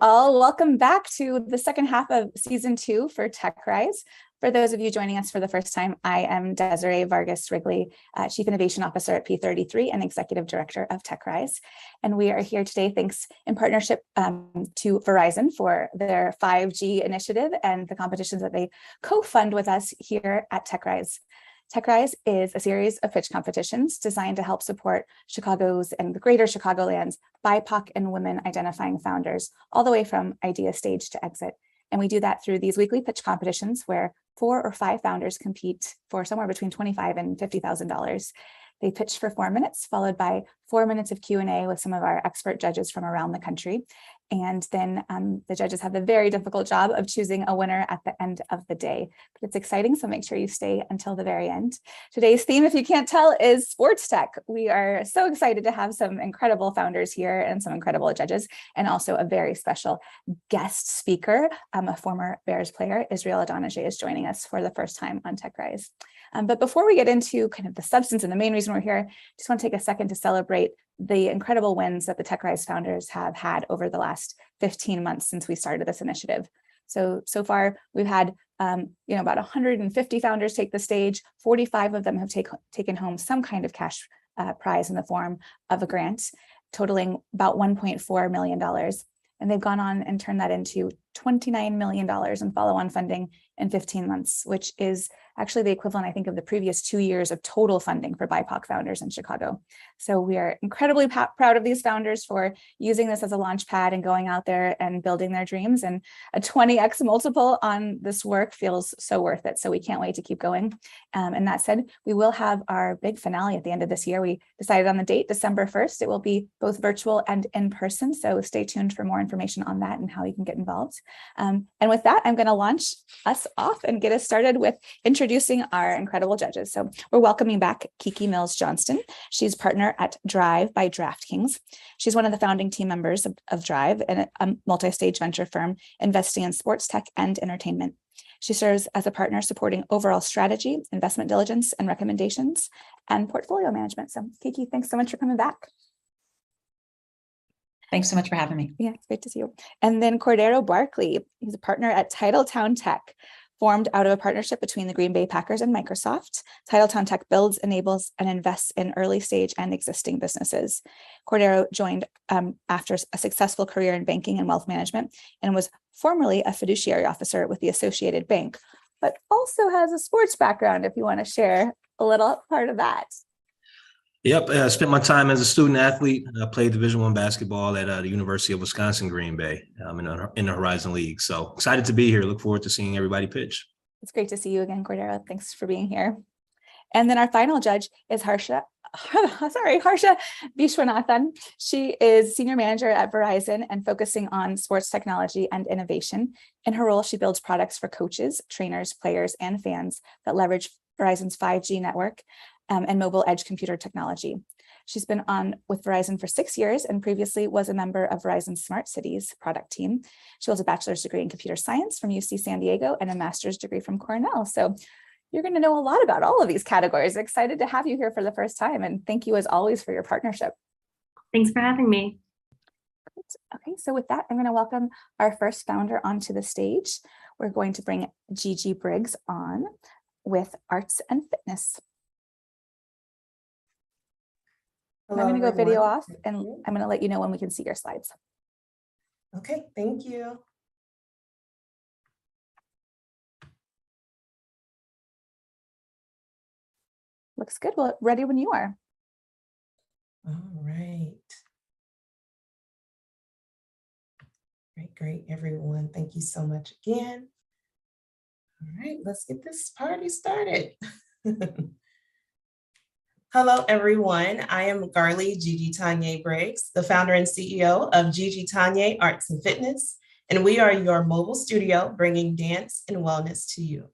Hello, all. Welcome back to the second half of season 2 for TechRise. For those of you joining us for the first time, I am Desiree Vargas Wrigley, Chief Innovation Officer at P33 and Executive Director of TechRise. And we are here today thanks in partnership to Verizon for their 5G initiative and the competitions that they co-fund with us here at TechRise. TechRise is a series of pitch competitions designed to help support Chicago's and the greater Chicagoland's BIPOC and women identifying founders, all the way from idea stage to exit. And we do that through these weekly pitch competitions where 4 or 5 founders compete for somewhere between $25,000 and $50,000. They pitch for 4 minutes, followed by 4 minutes of Q&A with some of our expert judges from around the country. And then the judges have the very difficult job of choosing a winner at the end of the day. But it's exciting, so make sure you stay until the very end. Today's theme, if you can't tell, is sports tech. We are so excited to have some incredible founders here and some incredible judges, and also a very special guest speaker. A former Bears player, Israel Idonije, is joining us for the first time on TechRise. But before we get into kind of the substance and the main reason we're here, just want to take a second to celebrate the incredible wins that the TechRise founders have had over the last 15 months since we started this initiative. So far, we've had about 150 founders take the stage. 45 of them have taken home some kind of cash prize in the form of a grant, totaling about $1.4 million. And they've gone on and turned that into $29 million in follow-on funding in 15 months, which is actually the equivalent, I think, of the previous 2 years of total funding for BIPOC founders in Chicago. So we are incredibly proud of these founders for using this as a launch pad and going out there and building their dreams. And a 20x multiple on this work feels so worth it. So we can't wait to keep going. And that said, we will have our big finale at the end of this year. We decided on the date, December 1st. It will be both virtual and in person. So stay tuned for more information on that and how you can get involved. And with that, I'm going to launch us off and get us started with introducing our incredible judges. So we're welcoming back Kiki Mills-Johnston. She's partner at Drive by DraftKings. She's one of the founding team members of Drive, and a multi-stage venture firm investing in sports tech and entertainment. She serves as a partner supporting overall strategy, investment diligence, and recommendations, and portfolio management. So Kiki, thanks so much for coming back. Thanks so much for having me. Yeah, it's great to see you. And then Cordero Barkley, he's a partner at Titletown Tech, formed out of a partnership between the Green Bay Packers and Microsoft. Titletown Tech builds, enables, and invests in early stage and existing businesses. Cordero joined after a successful career in banking and wealth management, and was formerly a fiduciary officer with the Associated Bank, but also has a sports background, if you want to share a little part of that. Yep, I spent my time as a student athlete. I played Division I basketball at the University of Wisconsin, Green Bay, in the Horizon League. So excited to be here. Look forward to seeing everybody pitch. It's great to see you again, Cordero. Thanks for being here. And then our final judge is Harsha Viswanathan. She is senior manager at Verizon and focusing on sports technology and innovation. In her role, she builds products for coaches, trainers, players, and fans that leverage Verizon's 5G network and mobile edge computer technology. She's been on with Verizon for 6 years and previously was a member of Verizon's Smart Cities product team. She holds a bachelor's degree in computer science from UC San Diego and a master's degree from Cornell. So you're going to know a lot about all of these categories. Excited to have you here for the first time. And thank you as always for your partnership. Thanks for having me. Great. Okay, so with that, I'm going to welcome our first founder onto the stage. We're going to bring GiGi Briggs on with arts and fitness. Hello, I'm going to go everyone. video off, and I'm going to let you know when we can see your slides. Okay, thank you. Looks good. Well, ready when you are. All right. Great, everyone. Thank you so much again. All right, let's get this party started. Hello, everyone. I am Garley GiGi Tonye Briggs, the founder and CEO of GiGi Tonye Arts and Fitness, and we are your mobile studio bringing dance and wellness to you.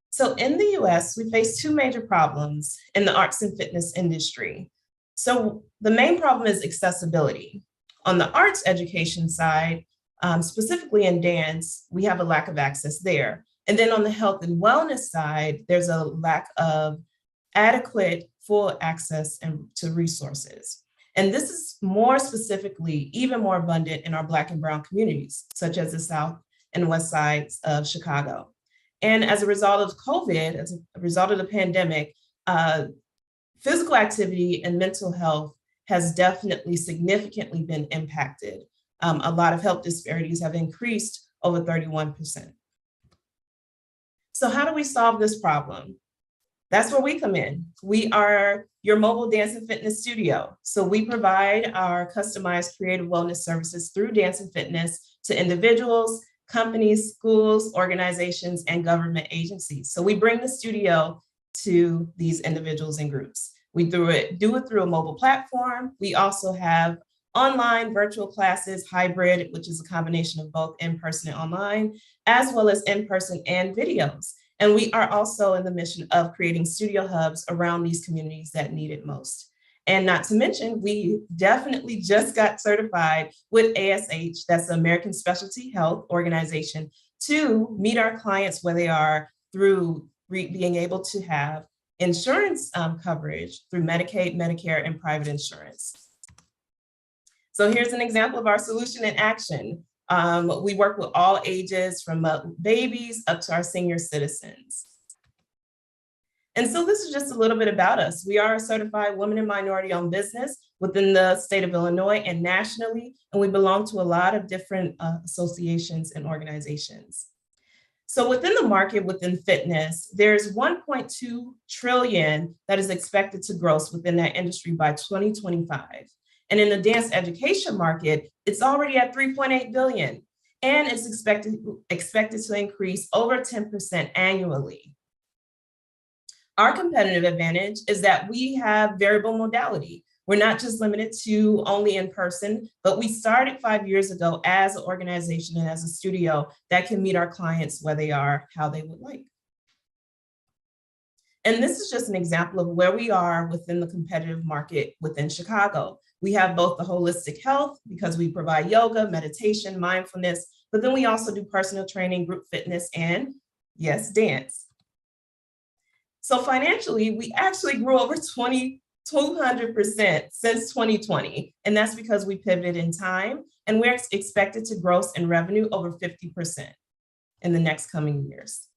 So in the US, we face 2 major problems in the arts and fitness industry. So the main problem is accessibility. On the arts education side, specifically in dance, we have a lack of access there. And then on the health and wellness side, there's a lack of adequate full access to resources. And this is more specifically, even more abundant in our Black and Brown communities, such as the South and West Sides of Chicago. And as a result of COVID, as a result of the pandemic, physical activity and mental health has definitely significantly been impacted. A lot of health disparities have increased over 31%. So how do we solve this problem? That's where we come in. We are your mobile dance and fitness studio. So we provide our customized creative wellness services through dance and fitness to individuals, companies, schools, organizations, and government agencies. So we bring the studio to these individuals and groups. We do it through a mobile platform. We also have online virtual classes, hybrid, which is a combination of both in-person and online, as well as in-person and videos. And we are also in the mission of creating studio hubs around these communities that need it most. And not to mention, we definitely just got certified with ASH, that's the American Specialty Health Organization, to meet our clients where they are through being able to have insurance coverage through Medicaid, Medicare, and private insurance. So here's an example of our solution in action. We work with all ages from babies up to our senior citizens. And so this is just a little bit about us. We are a certified women and minority-owned business within the state of Illinois and nationally, and we belong to a lot of different associations and organizations. So within the market, within fitness, there's 1.2 trillion that is expected to gross within that industry by 2025. And in the dance education market, it's already at 3.8 billion, and it's expected to increase over 10% annually. Our competitive advantage is that we have variable modality. We're not just limited to only in person, but we started 5 years ago as an organization and as a studio that can meet our clients where they are, how they would like. And this is just an example of where we are within the competitive market within Chicago. We have both the holistic health because we provide yoga, meditation, mindfulness, but then we also do personal training, group fitness, and yes, dance. So financially, we actually grew over 200% since 2020. And that's because we pivoted in time, and we're expected to gross in revenue over 50% in the next coming years.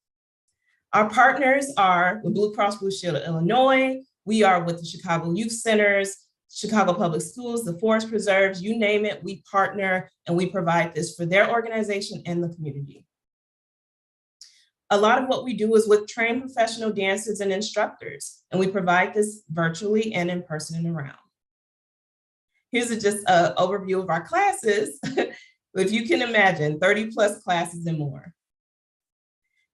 Our partners are the Blue Cross Blue Shield of Illinois. We are with the Chicago Youth Centers, Chicago Public Schools, the Forest Preserves, you name it, we partner and we provide this for their organization and the community. A lot of what we do is with trained professional dancers and instructors, and we provide this virtually and in person and around. Here's just an overview of our classes. If you can imagine, 30 plus classes and more.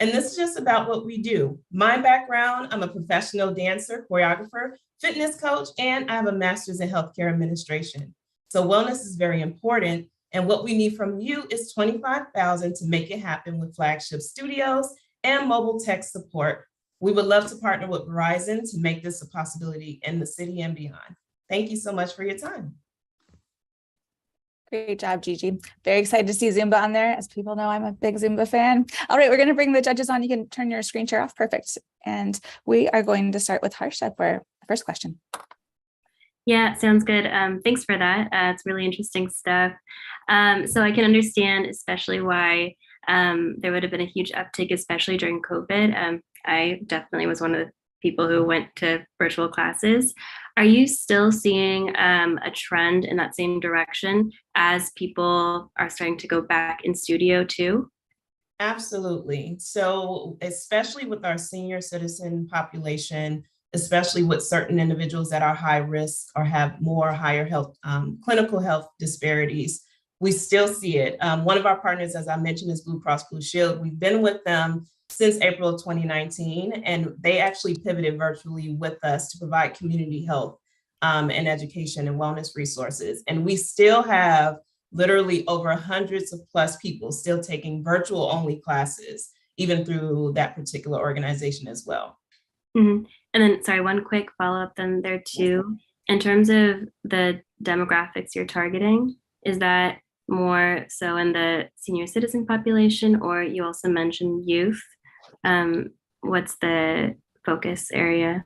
And this is just about what we do. My background, I'm a professional dancer, choreographer, fitness coach, and I have a master's in healthcare administration. So wellness is very important. And what we need from you is $25,000 to make it happen with flagship studios and mobile tech support. We would love to partner with Verizon to make this a possibility in the city and beyond. Thank you so much for your time. Great job, GiGi. Very excited to see Zumba on there. As people know, I'm a big Zumba fan. All right, we're going to bring the judges on. You can turn your screen share off. Perfect. And we are going to start with Harsha for the first question. Yeah, sounds good. Thanks for that. It's really interesting stuff. So I can understand especially why there would have been a huge uptick, especially during COVID. I definitely was one of the people who went to virtual classes. Are you still seeing a trend in that same direction as people are starting to go back in studio too? Absolutely. So especially with our senior citizen population, especially with certain individuals that are high risk or have more higher health, clinical health disparities, we still see it. One of our partners, as I mentioned, is Blue Cross Blue Shield. We've been with them since April of 2019, and they actually pivoted virtually with us to provide community health and education and wellness resources. And we still have literally over hundreds of plus people still taking virtual only classes, even through that particular organization as well. Mm-hmm. And then, sorry, one quick follow-up then there too. In terms of the demographics you're targeting, is that more so in the senior citizen population, or you also mentioned youth? What's the focus area?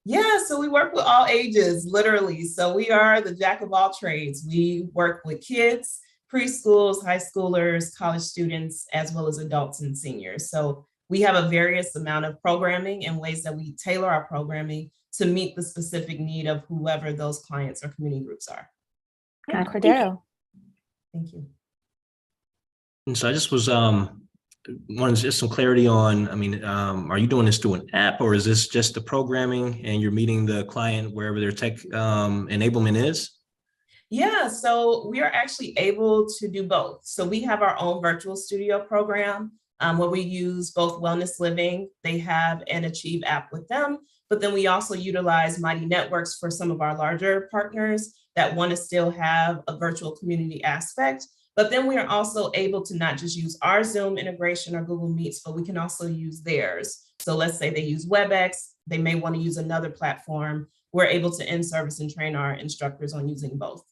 Yeah, so we work with all ages, literally. So we are the jack of all trades. We work with kids, preschools, high schoolers, college students, as well as adults and seniors. So we have a various amount of programming and ways that we tailor our programming to meet the specific need of whoever those clients or community groups are. Yeah, Cordero. Thank you. And so I just was wanted just some clarity on, I mean, are you doing this through an app, or is this just the programming and you're meeting the client wherever their tech enablement is? Yeah, so we are actually able to do both. So we have our own virtual studio program where we use both Wellness Living, they have an Achieve app with them, but then we also utilize Mighty Networks for some of our larger partners that want to still have a virtual community aspect. But then we are also able to not just use our Zoom integration or Google Meets, but we can also use theirs. So let's say they use WebEx, they may want to use another platform. We're able to in-service and train our instructors on using both.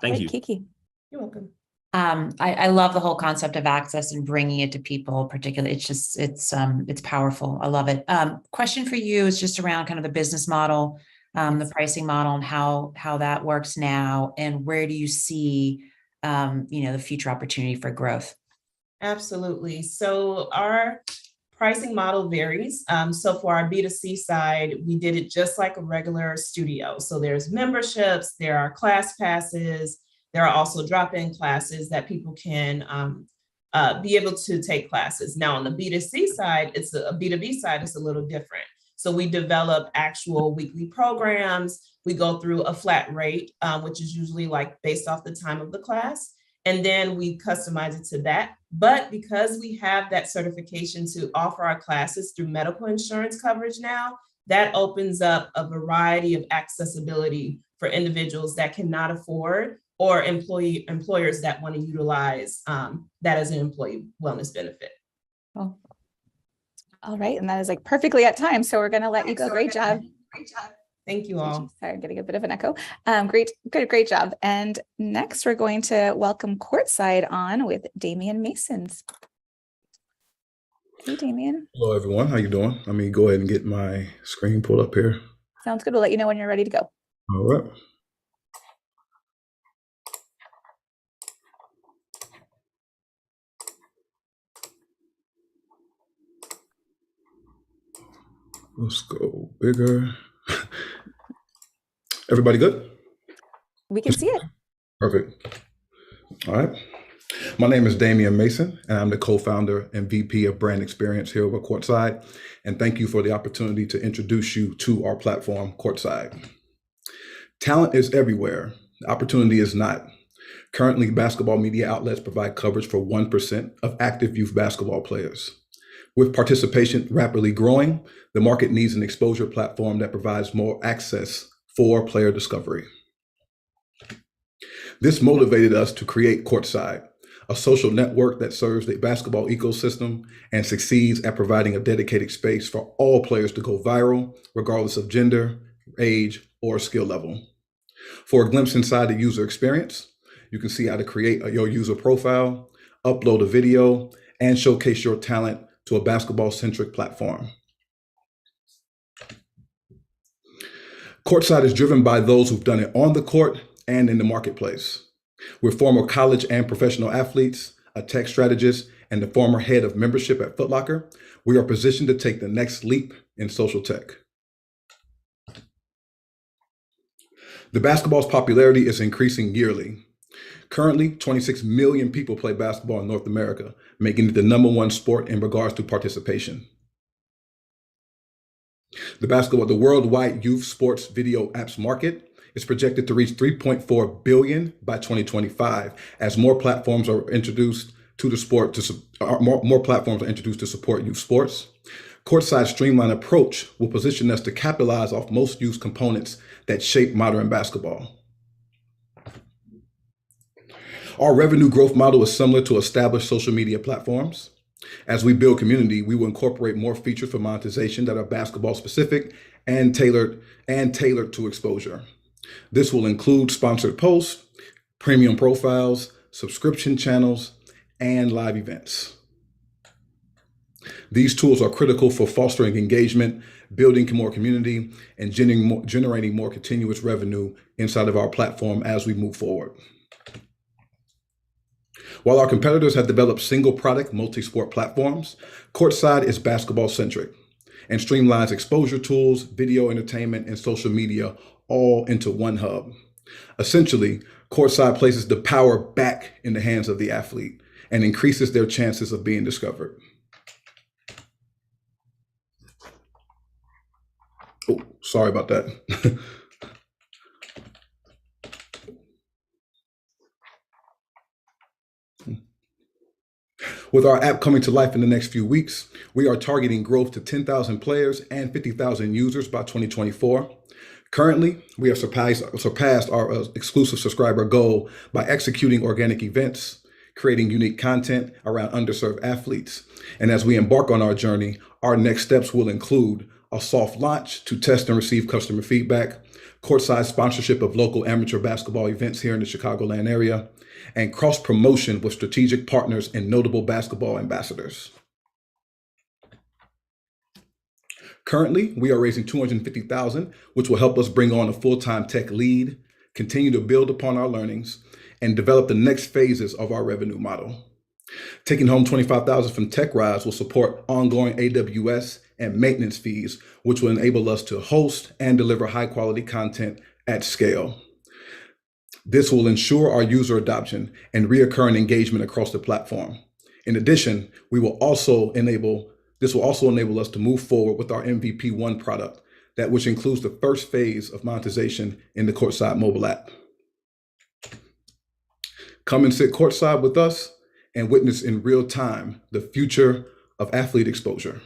Thank you. Kiki. You're welcome. I love the whole concept of access and bringing it to people, particularly. It's powerful. I love it. Question for you is just around kind of the business model, the pricing model, and how that works now, and where do you see, the future opportunity for growth? Absolutely. So our pricing model varies. So for our B2C side, we did it just like a regular studio. So there's memberships, there are class passes, there are also drop-in classes that people can be able to take classes. Now on the B2C side, it's a B2B side, it's a little different. So we develop actual weekly programs. We go through a flat rate, which is usually like based off the time of the class. And then we customize it to that. But because we have that certification to offer our classes through medical insurance coverage now, that opens up a variety of accessibility for individuals that cannot afford, or employers that want to utilize that as an employee wellness benefit. Oh. All right, and that is like perfectly at time. So we're going to let you go. Great job. Great job. Thank you all. Sorry, I'm getting a bit of an echo. Great job. And next we're going to welcome Courtside on with Damian Masons. Hey, Damian. Hello, everyone. How you doing? Let me go ahead and get my screen pulled up here. Sounds good. We'll let you know when you're ready to go. All right. Let's go bigger. Everybody good? We can see it. Perfect. All right. My name is Damian Mason, and I'm the co-founder and VP of Brand Experience here at Courtside. And thank you for the opportunity to introduce you to our platform, Courtside. Talent is everywhere. The opportunity is not. Currently, basketball media outlets provide coverage for 1% of active youth basketball players. With participation rapidly growing, the market needs an exposure platform that provides more access for player discovery. This motivated us to create Courtside, a social network that serves the basketball ecosystem and succeeds at providing a dedicated space for all players to go viral, regardless of gender, age, or skill level. For a glimpse inside the user experience, you can see how to create your user profile, upload a video, and showcase your talent to a basketball-centric platform. Courtside is driven by those who've done it on the court and in the marketplace. We're former college and professional athletes, a tech strategist, and the former head of membership at Foot Locker. We are positioned to take the next leap in social tech. The basketball's popularity is increasing yearly. Currently, 26 million people play basketball in North America, making it the #1 sport in regards to participation. The worldwide youth sports video apps market is projected to reach 3.4 billion by 2025 as more platforms are introduced to the sport more platforms are introduced to support youth sports. Courtside's streamlined approach will position us to capitalize off most youth components that shape modern basketball. Our revenue growth model is similar to established social media platforms. As we build community, we will incorporate more features for monetization that are basketball specific and tailored to exposure. This will include sponsored posts, premium profiles, subscription channels, and live events. These tools are critical for fostering engagement, building more community, and generating more continuous revenue inside of our platform as we move forward. While our competitors have developed single product multi-sport platforms, Courtside is basketball centric and streamlines exposure tools, video entertainment, and social media all into one hub. Essentially, Courtside places the power back in the hands of the athlete and increases their chances of being discovered. Oh, sorry about that. With our app coming to life in the next few weeks, we are targeting growth to 10,000 players and 50,000 users by 2024. Currently, we have surpassed our exclusive subscriber goal by executing organic events, creating unique content around underserved athletes. And as we embark on our journey, our next steps will include a soft launch to test and receive customer feedback, courtside sponsorship of local amateur basketball events here in the Chicagoland area, and cross-promotion with strategic partners and notable basketball ambassadors. Currently, we are raising $250,000, which will help us bring on a full-time tech lead, continue to build upon our learnings, and develop the next phases of our revenue model. Taking home $25,000 from TechRise will support ongoing AWS and maintenance fees, which will enable us to host and deliver high-quality content at scale. This will ensure our user adoption and reoccurring engagement across the platform. In addition, this will also enable us to move forward with our MVP 1 product, which includes the first phase of monetization in the Courtside mobile app. Come and sit courtside with us and witness in real time the future of athlete exposure.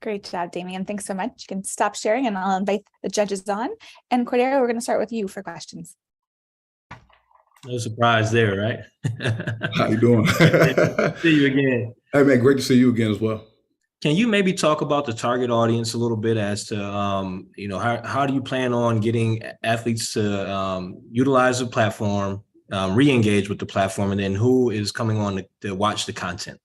Great job, Damian. Thanks so much. You can stop sharing and I'll invite the judges on. And Cordero, we're going to start with you for questions. No surprise there, right? How you doing? See you again. Hey man, great to see you again as well. Can you maybe talk about the target audience a little bit as to, how do you plan on getting athletes to utilize the platform, re-engage with the platform, and then who is coming on to watch the content?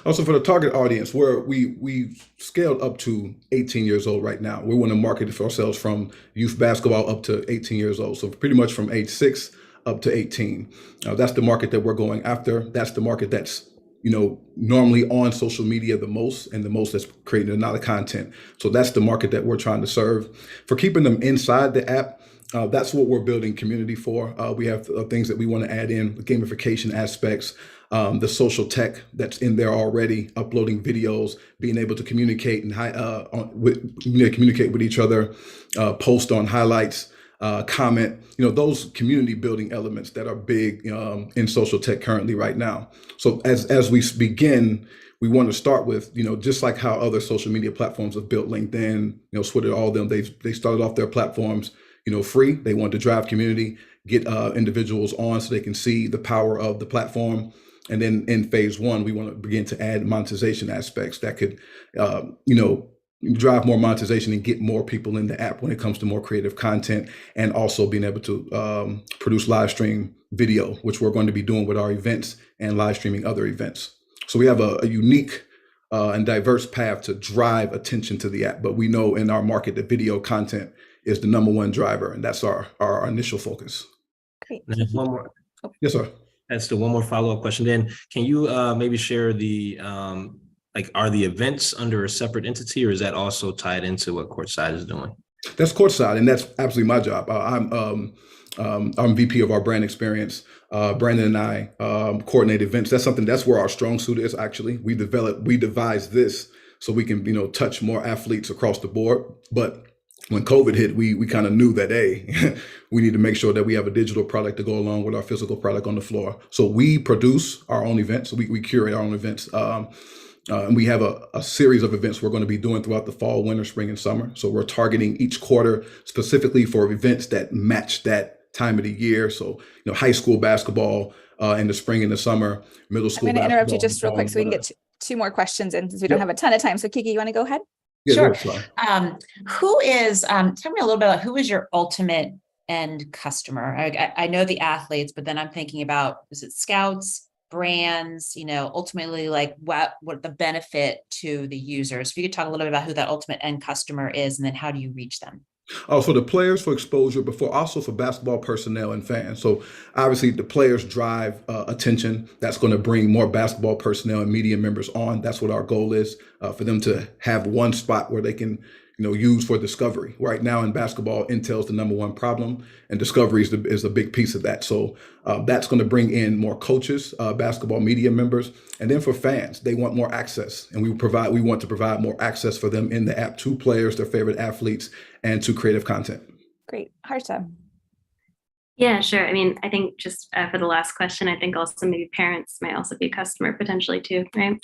Also, for the target audience, we scaled up to 18 years old right now. We want to market for ourselves from youth basketball up to 18 years old. So pretty much from age 6 up to 18. That's the market that we're going after. That's the market that's normally on social media the most, and the most that's creating a lot of content. So that's the market that we're trying to serve. For keeping them inside the app, that's what we're building community for. We have things that we want to add in, gamification aspects, the social tech that's in there already, uploading videos, being able to communicate and communicate with each other, post on highlights, comment, those community building elements that are big in social tech currently right now. So as we begin, we want to start with, just like how other social media platforms have built, LinkedIn, Twitter, all of them, they started off their platforms, free. They want to drive community, get individuals on so they can see the power of the platform. And then in phase 1, we want to begin to add monetization aspects that could, drive more monetization and get more people in the app when it comes to more creative content, and also being able to produce live stream video, which we're going to be doing with our events and live streaming other events. So we have a unique and diverse path to drive attention to the app, but we know in our market that video content is the #1 driver, and that's our initial focus. Great. And one more. Yes, sir. That's the one more follow-up question. Then can you maybe share the, are the events under a separate entity, or is that also tied into what Courtside is doing? That's Courtside, and that's absolutely my job. I'm VP of our brand experience. Brandon and I coordinate events. That's where our strong suit is. Actually, we devised this so we can touch more athletes across the board. But when COVID hit, we kind of knew that, hey, we need to make sure that we have a digital product to go along with our physical product on the floor. So we produce our own events. We curate our own events. And we have a series of events we're going to be doing throughout the fall, winter, spring, and summer. So we're targeting each quarter specifically for events that match that time of the year. So, high school basketball in the spring and the summer, middle school. I'm going to interrupt you just real quick so we can get two more questions in, since we don't have a ton of time. So Kiki, you want to go ahead? Yeah, sure. Who is, tell me a little bit about who is your ultimate end customer? I know the athletes, but then I'm thinking about, is it scouts, brands, ultimately like what the benefit to the users. If you could talk a little bit about who that ultimate end customer is, and then how do you reach them? Oh, so the players for exposure, but also for basketball personnel and fans. So obviously the players drive attention. That's going to bring more basketball personnel and media members on. That's what our goal is, for them to have one spot where they can, use for discovery. Right now in basketball, intel's the number one problem, and discovery is a big piece of that. So that's going to bring in more coaches, basketball media members, and then for fans, they want more access, and we want to provide more access for them in the app to players, their favorite athletes, and to creative content. Great. Harsha. Yeah, sure. I mean, I think just for the last question, I think also maybe parents might also be a customer potentially too, right?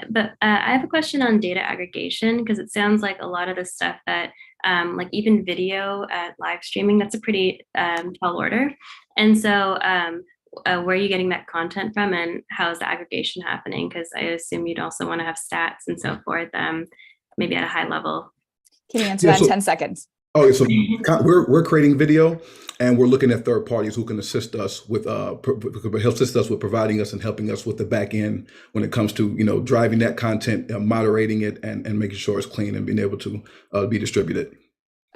But I have a question on data aggregation, because it sounds like a lot of the stuff that like even video live streaming, that's a pretty tall order. And so where are you getting that content from, and how is the aggregation happening? Because I assume you'd also want to have stats and so forth, maybe at a high level. Can you answer that in 10 seconds? Oh, so we're creating video, and we're looking at third parties who can assist us with providing us and helping us with the back end when it comes to driving that content, moderating it, and making sure it's clean and being able to be distributed.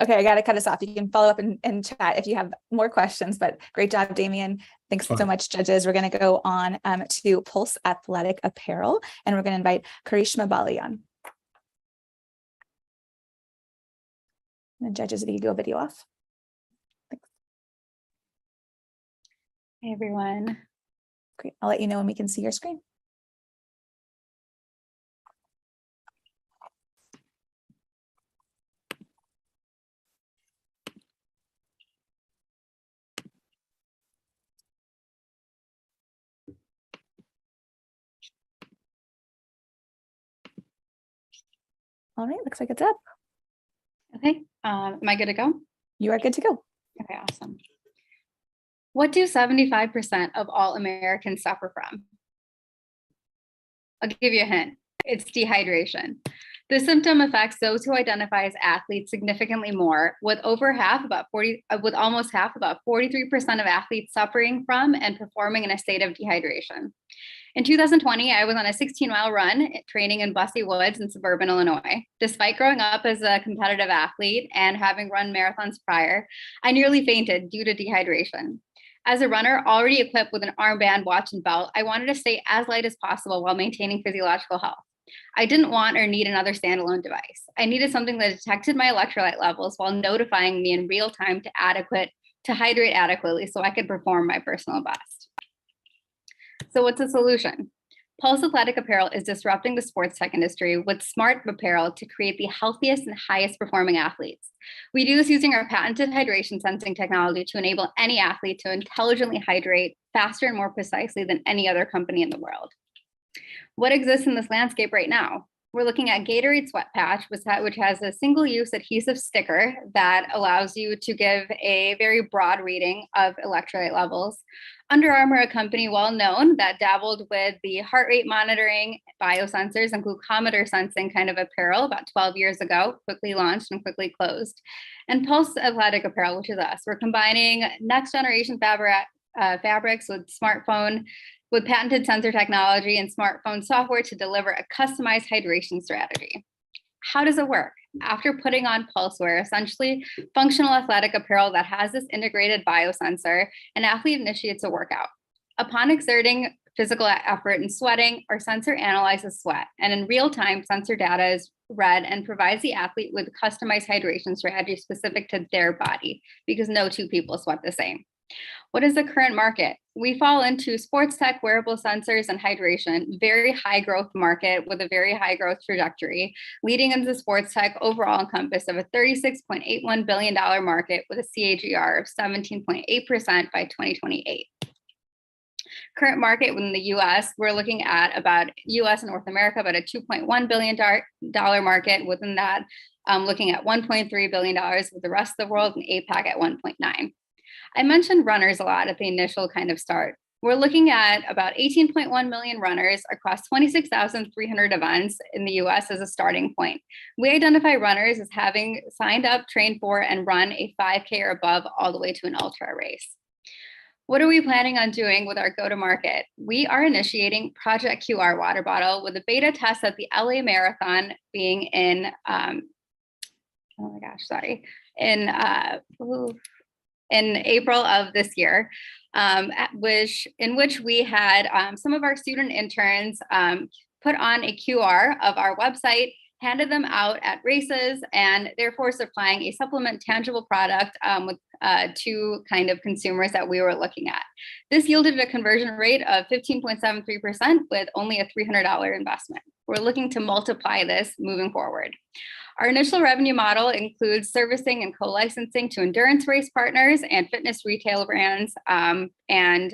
Okay, I got to cut us off. You can follow up in chat if you have more questions, but great job, Damian. Thanks so much, judges. We're going to go on to Pulse Athletic Apparel, and we're going to invite Karishma Bali on. And judges, if you could go video off. Thanks. Hey, everyone. Great. I'll let you know when we can see your screen. All right, looks like it's up. Okay, am I good to go? You are good to go. Okay, awesome. What do 75% of all Americans suffer from? I'll give you a hint. It's dehydration. The symptom affects those who identify as athletes significantly more, with almost half, about 43% of athletes suffering from and performing in a state of dehydration. In 2020, I was on a 16-mile run training in Bussy Woods in suburban Illinois. Despite growing up as a competitive athlete and having run marathons prior, I nearly fainted due to dehydration. As a runner already equipped with an armband, watch, and belt, I wanted to stay as light as possible while maintaining physiological health. I didn't want or need another standalone device. I needed something that detected my electrolyte levels while notifying me in real time to hydrate adequately so I could perform my personal best. So what's the solution? Pulse Athletic Apparel is disrupting the sports tech industry with smart apparel to create the healthiest and highest performing athletes. We do this using our patented hydration sensing technology to enable any athlete to intelligently hydrate faster and more precisely than any other company in the world. What exists in this landscape right now? We're looking at Gatorade Sweat Patch, which has a single-use adhesive sticker that allows you to give a very broad reading of electrolyte levels. Under Armour, a company well known that dabbled with the heart rate monitoring, biosensors, and glucometer sensing kind of apparel about 12 years ago, quickly launched and quickly closed. And Pulse Athletic Apparel, which is us. We're combining next generation fabrics with patented sensor technology and smartphone software to deliver a customized hydration strategy. How does it work? After putting on Pulseware, essentially functional athletic apparel that has this integrated biosensor, an athlete initiates a workout. Upon exerting physical effort and sweating, our sensor analyzes sweat, and in real time, sensor data is read and provides the athlete with a customized hydration strategy specific to their body, because no two people sweat the same. What is the current market? We fall into sports tech, wearable sensors, and hydration, very high growth market with a very high growth trajectory, leading into sports tech overall encompass of a $36.81 billion market with a CAGR of 17.8% by 2028. Current market within the US, we're looking at about US and North America, about a $2.1 billion market. Within that, looking at $1.3 billion with the rest of the world, and APAC at 1.9. I mentioned runners a lot at the initial kind of start. We're looking at about 18.1 million runners across 26,300 events in the US as a starting point. We identify runners as having signed up, trained for, and run a 5K or above all the way to an ultra race. What are we planning on doing with our go-to-market? We are initiating Project QR water bottle with a beta test at the LA Marathon being in, in April of this year, in which we had some of our student interns put on a QR of our website, handed them out at races, and therefore supplying a supplement tangible product to kind of consumers that we were looking at. This yielded a conversion rate of 15.73% with only a $300 investment. We're looking to multiply this moving forward. Our initial revenue model includes servicing and co-licensing to endurance race partners and fitness retail brands and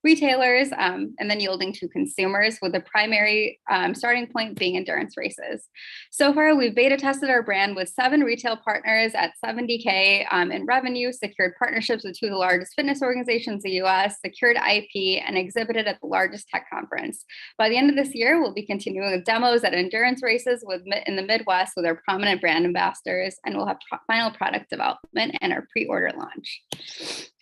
retailers, and then yielding to consumers, with the primary starting point being endurance races. So far, we've beta tested our brand with 7 retail partners at $70K in revenue, secured partnerships with 2 of the largest fitness organizations in the US, secured IP, and exhibited at the largest tech conference. By the end of this year, we'll be continuing with demos at endurance races in the Midwest with our prominent brand ambassadors, and we'll have final product development and our pre-order launch.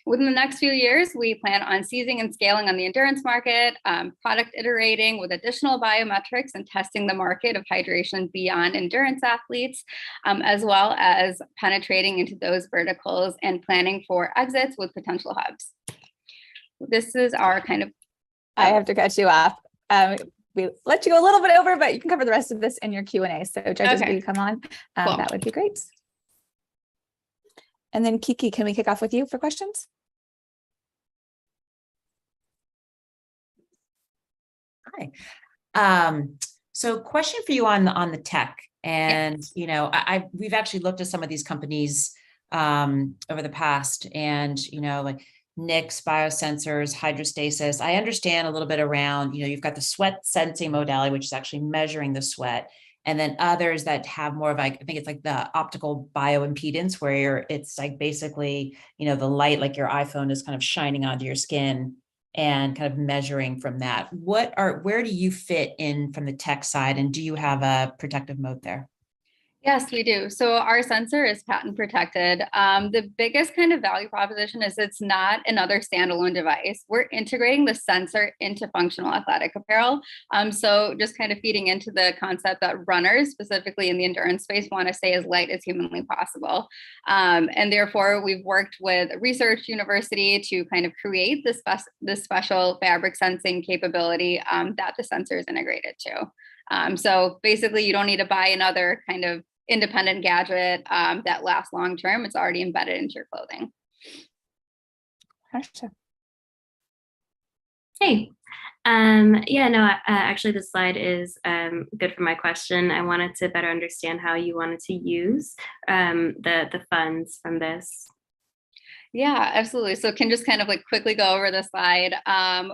Within the next few years, we plan on seizing and scaling on the endurance market, product iterating with additional biometrics and testing the market of hydration beyond endurance athletes, as well as penetrating into those verticals and planning for exits with potential hubs. This is our kind of... I have to cut you off. We let you go a little bit over, but you can cover the rest of this in your Q&A. So judges, will you come on? Cool. That would be great. And then Kiki, can we kick off with you for questions? Hi. So question for you on the tech, and you know, we've actually looked at some of these companies over the past, and you know, like NICs, biosensors, hydrostasis. I understand a little bit around, you know, you've got the sweat sensing modality, which is actually measuring the sweat. And then others that have more of like, I think it's like the optical bioimpedance, where it's like basically, you know, the light, like your iPhone is kind of shining onto your skin and kind of measuring from that. Where do you fit in from the tech side? And do you have a protective mode there? Yes, we do. So our sensor is patent protected. The biggest kind of value proposition is it's not another standalone device. We're integrating the sensor into functional athletic apparel. So just kind of feeding into the concept that runners, specifically in the endurance space, want to stay as light as humanly possible. And therefore, we've worked with a research university to kind of create this special fabric sensing capability that the sensor is integrated to. So basically, you don't need to buy another kind of independent gadget that lasts long term. It's already embedded into your clothing. Harsha. Hey. Actually the slide is good for my question. I wanted to better understand how you wanted to use the funds from this. Yeah, absolutely. So can just kind of like quickly go over the slide.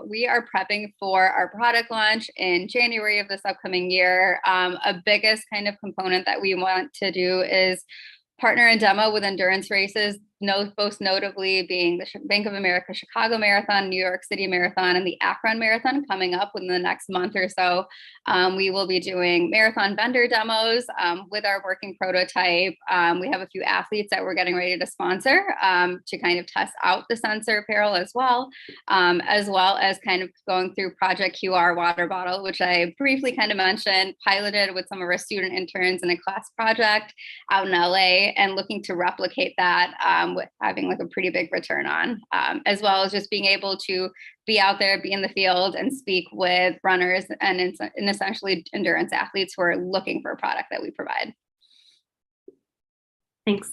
We are prepping for our product launch in January of this upcoming year. A biggest kind of component that we want to do is partner and demo with endurance races, most notably being the Bank of America Chicago Marathon, New York City Marathon, and the Akron Marathon coming up within the next month or so. We will be doing marathon vendor demos with our working prototype. We have a few athletes that we're getting ready to sponsor to kind of test out the sensor apparel as well as kind of going through Project QR water bottle, which I briefly kind of mentioned, piloted with some of our student interns in a class project out in LA, and looking to replicate that with having like a pretty big return on, as well as just being able to be out there, be in the field, and speak with runners and essentially endurance athletes who are looking for a product that we provide. Thanks.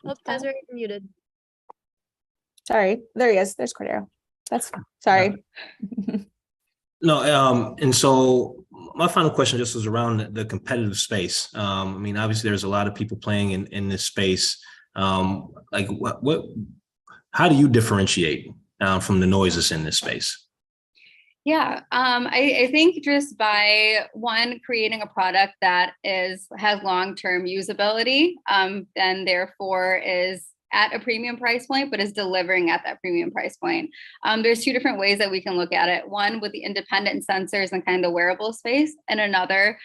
Oh, Desiree, you're muted. Sorry, there he is. There's Cordero. That's sorry. No, and so my final question just was around the competitive space. I mean, obviously there's a lot of people playing in this space. Like how do you differentiate from the noise that's in this space? Yeah, I think just by creating a product that has long-term usability, and therefore at a premium price point, but is delivering at that premium price point. There's two different ways that we can look at it. One with the independent sensors and kind of the wearable space, and another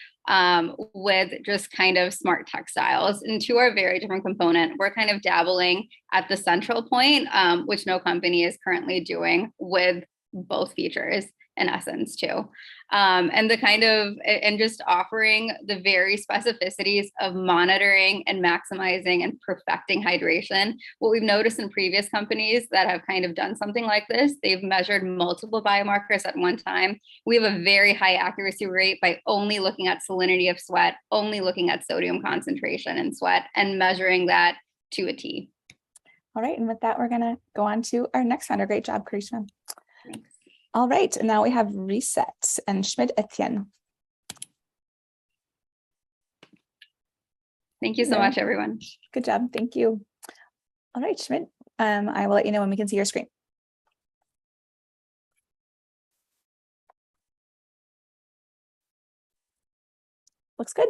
with just kind of smart textiles. And two are very different component. We're kind of dabbling at the central point, which no company is currently doing, with both features in essence too. And the kind of, and just offering the very specificities of monitoring and maximizing and perfecting hydration. What we've noticed in previous companies that have kind of done something like this, they've measured multiple biomarkers at one time. We have a very high accuracy rate by only looking at salinity of sweat, only looking at sodium concentration in sweat, and measuring that to a T. All right, and with that, we're gonna go on to our next founder. Great job, Karishma. Thanks. All right, and now we have R.E.S.S.E.T and Schmid Etienne. Thank you so much, everyone. Good job, thank you. All right, Schmid, I will let you know when we can see your screen. Looks good.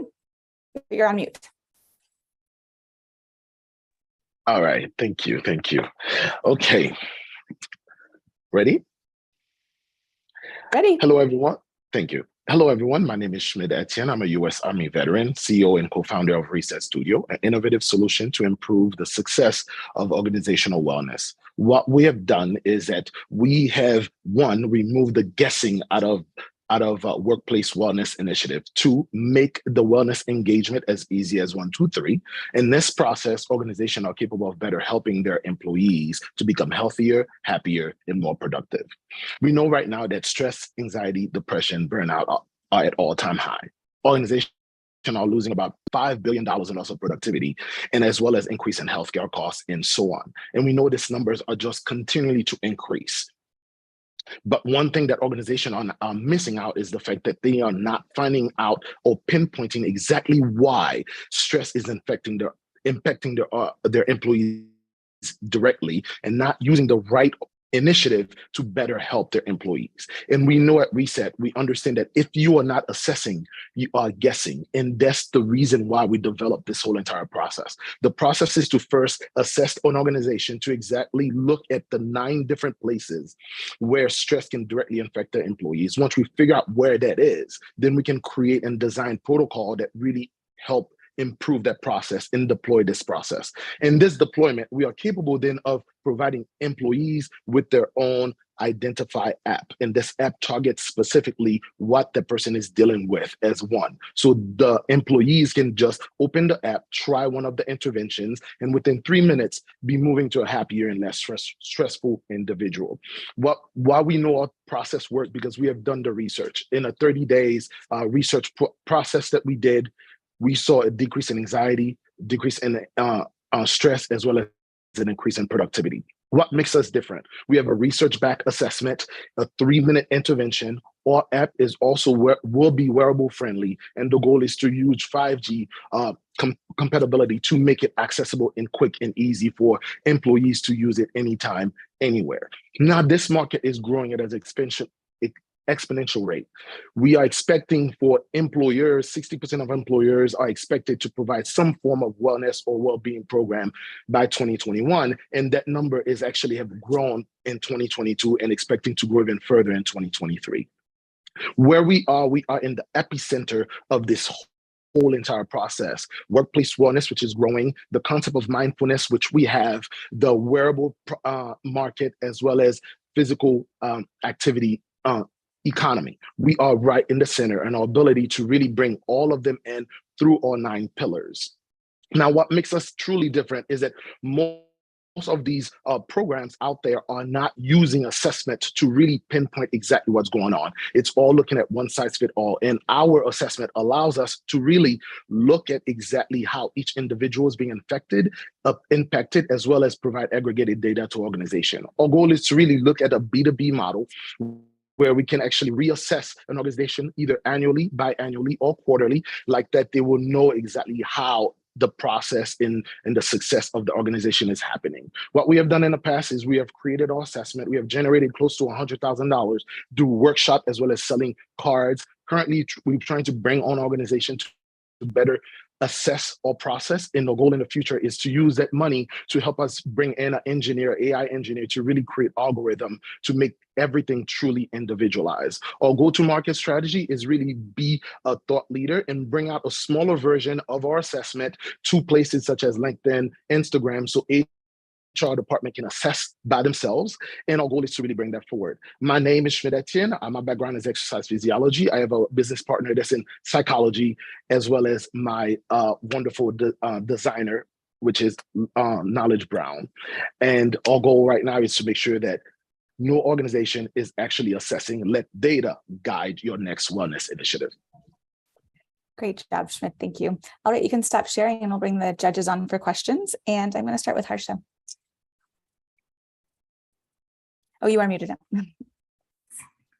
You're on mute. All right, thank you. Okay, ready? Ready. Hello, everyone. Thank you. Hello, everyone. My name is Schmid Etienne. I'm a U.S. Army veteran, CEO and co-founder of R.E.S.S.E.T Studio, an innovative solution to improve the success of organizational wellness. What we have done is that we have, one, removed the guessing out of workplace wellness initiative. Two, make the wellness engagement as easy as 1, 2, 3. In this process, organizations are capable of better helping their employees to become healthier, happier, and more productive. We know right now that stress, anxiety, depression, burnout are at all-time high. Organizations are losing about $5 billion in loss of productivity, and as well as increase in healthcare costs and so on. And we know these numbers are just continually to increase. But one thing that organizations are missing out is the fact that they are not finding out or pinpointing exactly why stress is impacting their employees directly, and not using the right initiative to better help their employees. And we know at R.E.S.S.E.T, we understand that if you are not assessing, you are guessing. And that's the reason why we developed this whole entire process. The process is to first assess an organization to exactly look at the 9 different places where stress can directly affect their employees. Once we figure out where that is, then we can create and design protocol that really help improve that process and deploy this process. In this deployment, we are capable then of providing employees with their own identify app. And this app targets specifically what the person is dealing with as one. So the employees can just open the app, try one of the interventions, and within 3 minutes, be moving to a happier and less stressful individual. Why we know our process works, because we have done the research. In a 30 days research process that we did, we saw a decrease in anxiety, decrease in stress, as well as an increase in productivity. What makes us different? We have a research-backed assessment, a 3-minute intervention. Our app is also will be wearable friendly, and the goal is to use 5G compatibility to make it accessible and quick and easy for employees to use it anytime, anywhere. Now, this market is growing at an exponential rate. We are expecting for employers, 60% of employers are expected to provide some form of wellness or well-being program by 2021. And that number is actually have grown in 2022 and expecting to grow even further in 2023. Where we are in the epicenter of this whole entire process. Workplace wellness, which is growing, the concept of mindfulness, which we have, the wearable market, as well as physical activity economy. We are right in the center, and our ability to really bring all of them in through our 9 pillars. Now, what makes us truly different is that most of these programs out there are not using assessment to really pinpoint exactly what's going on. It's all looking at one size fits all. And our assessment allows us to really look at exactly how each individual is being impacted, as well as provide aggregated data to organization. Our goal is to really look at a B2B model where we can actually reassess an organization either annually, biannually, or quarterly, like that they will know exactly how the process and the success of the organization is happening. What we have done in the past is we have created our assessment. We have generated close to $100,000 through workshop as well as selling cards. Currently, we're trying to bring on organizations to better assess our process. And the goal in the future is to use that money to help us bring in an engineer, AI engineer, to really create algorithm to make everything truly individualized. Our go-to-market strategy is really be a thought leader and bring out a smaller version of our assessment to places such as LinkedIn, Instagram, so HR department can assess by themselves. And our goal is to really bring that forward. My name is Schmid Etienne. My background is exercise physiology. I have a business partner that's in psychology, as well as my wonderful designer, which is Knowledge Brown. And our goal right now is to make sure that no organization is actually assessing. Let data guide your next wellness initiative. Great job, Schmid. Thank you. All right, you can stop sharing and we'll bring the judges on for questions. And I'm going to start with Harsha. Oh, you are muted now.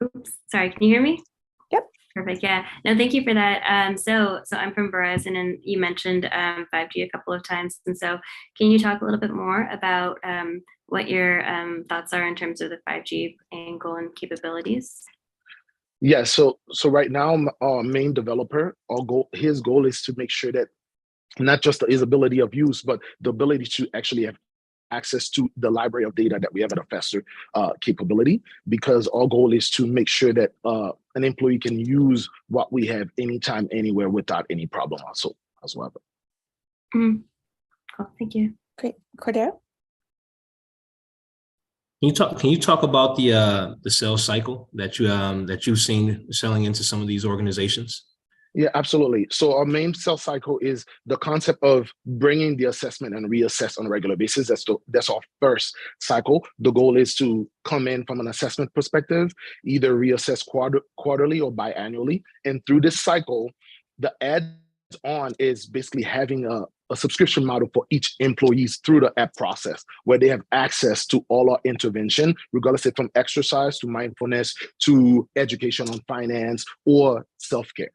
Oops, sorry, can you hear me? Yep. Perfect, yeah. No, thank you for that. So I'm from Verizon, and you mentioned 5G a couple of times. And so can you talk a little bit more about what your thoughts are in terms of the 5G angle and capabilities? Yeah, so right now, our main developer, his goal is to make sure that not just his ability of use, but the ability to actually have access to the library of data that we have at a faster capability, because our goal is to make sure that an employee can use what we have anytime, anywhere without any problem whatsoever. Cool, thank you. Great. Cordero? Can you talk about the sales cycle that you've seen selling into some of these organizations? Yeah, absolutely. So our main sales cycle is the concept of bringing the assessment and reassess on a regular basis. That's our first cycle. The goal is to come in from an assessment perspective, either reassess quarterly or biannually. And through this cycle, the add-on is basically having a subscription model for each employee through the app process, where they have access to all our intervention, regardless of from exercise to mindfulness to education on finance or self-care.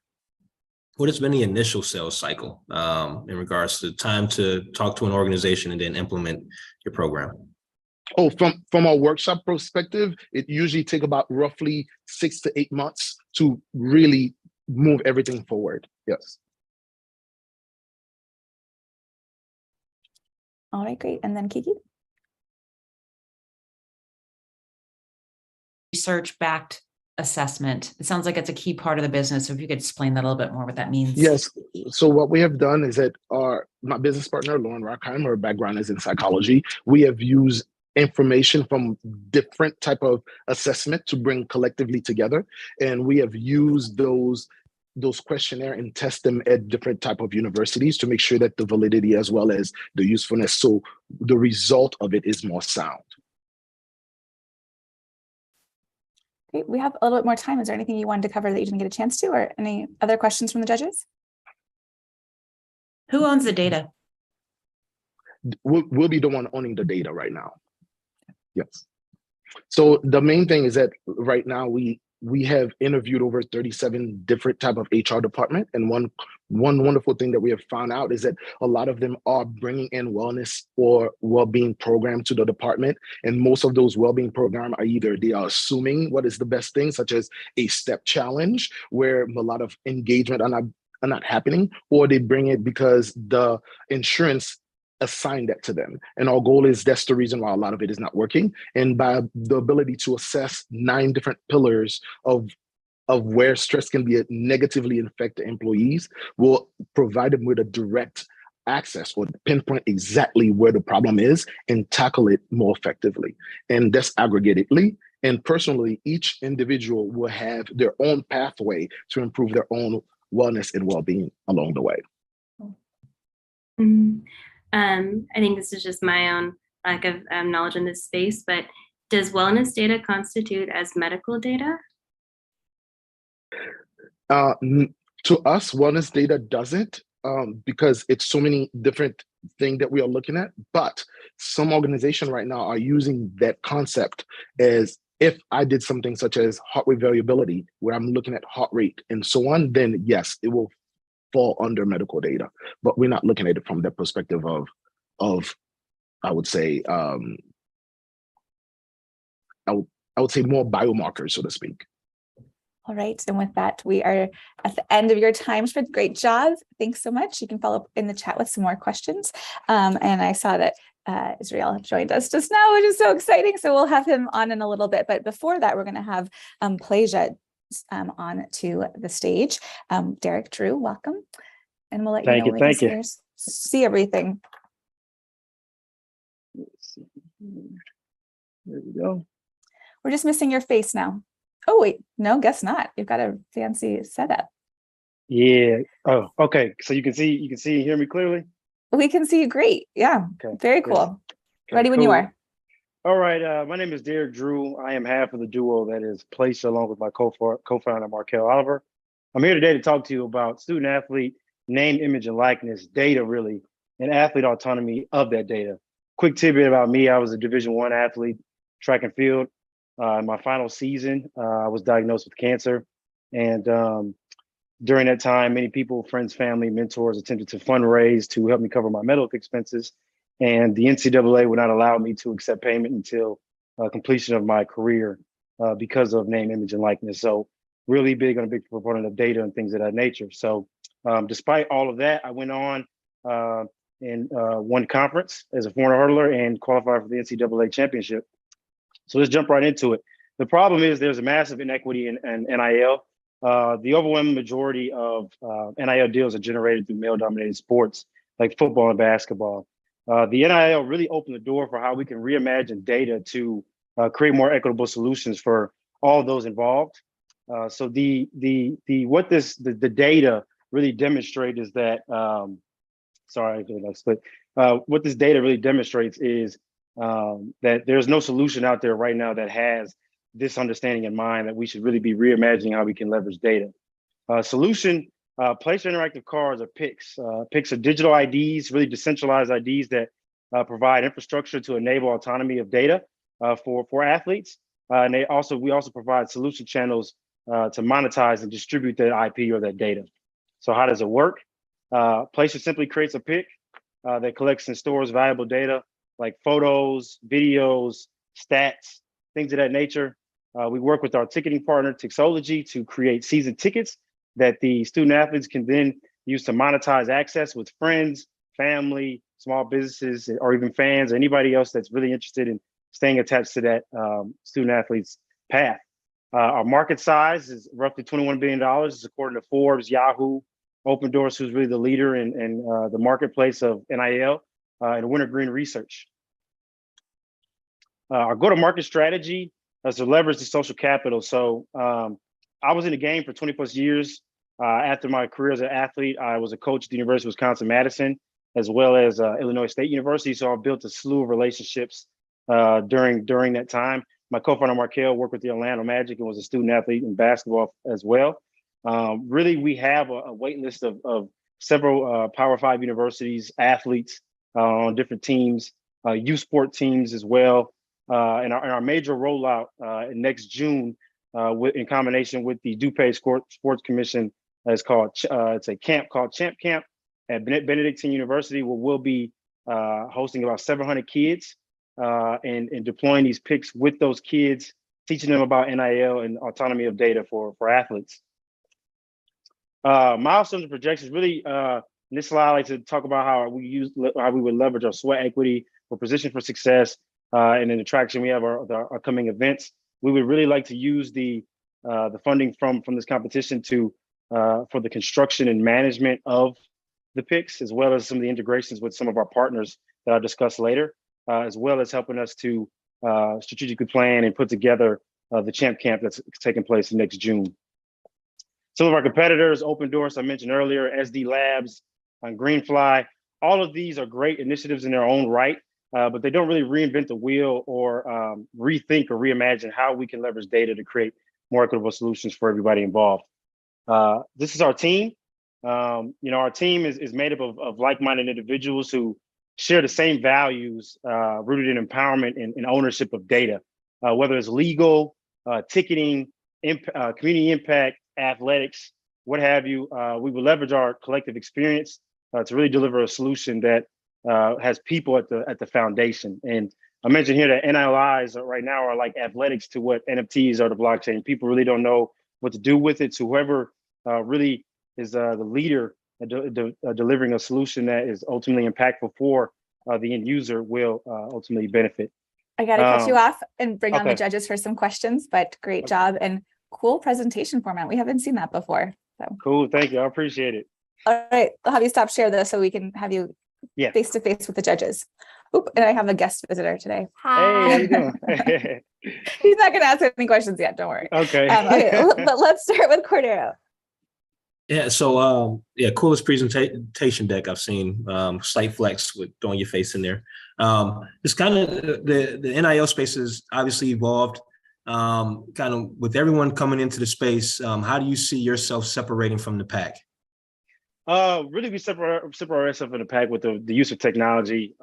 What has been the initial sales cycle in regards to time to talk to an organization and then implement your program? Oh, from a workshop perspective, it usually takes about roughly 6 to 8 months to really move everything forward. Yes. All right, great. And then Kiki? Research-backed assessment. It sounds like it's a key part of the business. So if you could explain that a little bit more, what that means. Yes. So what we have done is that my business partner, Lauren Rockheim, her background is in psychology. We have used information from different type of assessment to bring collectively together. And we have used those questionnaire and test them at different type of universities to make sure that the validity as well as the usefulness, so the result of it is more sound. Great. We have a little bit more time. Is there anything you wanted to cover that you didn't get a chance to, or any other questions from the judges? Who owns the data? We'll be the one owning the data right now. Yes. So the main thing is that right now we have interviewed over 37 different type of HR department. And one wonderful thing that we have found out is that a lot of them are bringing in wellness or well-being program to the department. And most of those well-being program are either they are assuming what is the best thing, such as a step challenge, where a lot of engagement are not happening, or they bring it because the insurance assign that to them. And our goal is that's the reason why a lot of it is not working. And by the ability to assess 9 different pillars of where stress can be negatively affect the employees, will provide them with a direct access or pinpoint exactly where the problem is and tackle it more effectively. And that's aggregatedly. And personally, each individual will have their own pathway to improve their own wellness and well-being along the way. Mm-hmm. I think this is just my own lack of knowledge in this space, but does wellness data constitute as medical data? To us, wellness data doesn't, because it's so many different things that we are looking at. But some organizations right now are using that concept as, if I did something such as heart rate variability, where I'm looking at heart rate and so on, then yes, it will fall under medical data. But we're not looking at it from that perspective of I would say, I would say more biomarkers, so to speak. All right. And with that, we are at the end of your time. Schmid, great job. Thanks so much. You can follow up in the chat with some more questions. And I saw that Israel joined us just now, which is so exciting. So we'll have him on in a little bit. But before that, we're going to have Plasia on to the stage. Derek, Drew, welcome. And we'll let you know when we can see everything. There we go. We're just missing your face now. Oh, wait, no, guess not. You've got a fancy setup. Yeah. Oh, okay. So you can see and hear me clearly? We can see you great. Yeah. Okay. Very cool. Yes. Okay, Ready when you are. All right. My name is Derek Drew. I am half of the duo that is Plasia, along with my co-founder, Markel Oliver. I'm here today to talk to you about student athlete name, image, and likeness, data really, and athlete autonomy of that data. Quick tidbit about me, I was a Division I athlete, track and field. In my final season, I was diagnosed with cancer. And during that time, many people, friends, family, mentors attempted to fundraise to help me cover my medical expenses. And the NCAA would not allow me to accept payment until completion of my career because of name, image, and likeness. So really big on a big proponent of data and things of that nature. So despite all of that, I went on and won conference as a 400 hurdler and qualified for the NCAA championship. So let's jump right into it. The problem is there's a massive inequity in NIL. The overwhelming majority of NIL deals are generated through male-dominated sports like football and basketball. The NIL really opened the door for how we can reimagine data to create more equitable solutions for all those involved. So the data really demonstrates is that what this data really demonstrates is that there's no solution out there right now that has this understanding in mind that we should really be reimagining how we can leverage data. Solution, Plasia interactive cards or PICs. PICs are digital IDs, really decentralized IDs that provide infrastructure to enable autonomy of data for athletes. And we also provide solution channels to monetize and distribute that IP or that data. So how does it work? Plasia simply creates a PIC that collects and stores valuable data like photos, videos, stats, things of that nature. We work with our ticketing partner, Tixology, to create season tickets that the student athletes can then use to monetize access with friends, family, small businesses, or even fans, or anybody else that's really interested in staying attached to that student athlete's path. Our market size is roughly $21 billion, according to Forbes, Yahoo, Open Doors, who's really the leader in the marketplace of NIL, and Wintergreen Research. Our go-to-market strategy is to leverage the social capital. So I was in the game for 20 plus years. After my career as an athlete, I was a coach at the University of Wisconsin-Madison, as well as Illinois State University. So I built a slew of relationships during that time. My co-founder, Markel, worked with the Orlando Magic and was a student athlete in basketball as well. Really, we have a wait list of several Power 5 universities, athletes on different teams, youth sport teams as well. And our major rollout next June, in combination with the DuPage Sports Commission, is called it's a camp called Champ Camp at Benedictine University, where we'll be hosting about 700 kids and deploying these PICs with those kids, teaching them about NIL and autonomy of data for athletes. Milestones and projections. Really, in this slide, I like to talk about how we would leverage our sweat equity. We're positioned for success. And in the traction we have our upcoming events. We would really like to use the funding from this competition for the construction and management of the PICs, as well as some of the integrations with some of our partners that I'll discuss later, as well as helping us to strategically plan and put together the Champ Camp that's taking place next June. Some of our competitors, Open Doors, I mentioned earlier, SD Labs, and Greenfly, all of these are great initiatives in their own right. But they don't really reinvent the wheel or rethink or reimagine how we can leverage data to create more equitable solutions for everybody involved. This is our team. Our team is made up of like-minded individuals who share the same values rooted in empowerment and ownership of data, whether it's legal, ticketing, community impact, athletics, what have you. We will leverage our collective experience to really deliver a solution that has people at the foundation. And I mentioned here that NLIs right now are like athletics to what NFTs are to blockchain. People really don't know what to do with it, to whoever really is the leader delivering a solution that is ultimately impactful for the end user will ultimately benefit. I got to cut you off and bring on the okay. judges for some questions, but great job and cool presentation format. We haven't seen that before. So Cool. Thank you. I appreciate it. all right, I'll have you stop share this so we can have you face to face with the judges. Oop, and I have a guest visitor today. Hi. Hey, how you doing? He's not going to ask any questions yet. Don't worry. Okay. Okay, but let's start with Cordero. Yeah, so coolest presentation deck I've seen. Slight flex with throwing your face in there. It's kind of the NIL space has obviously evolved. Kind of with everyone coming into the space, how do you see yourself separating from the pack? Really, we separate ourselves from the pack with the use of technology.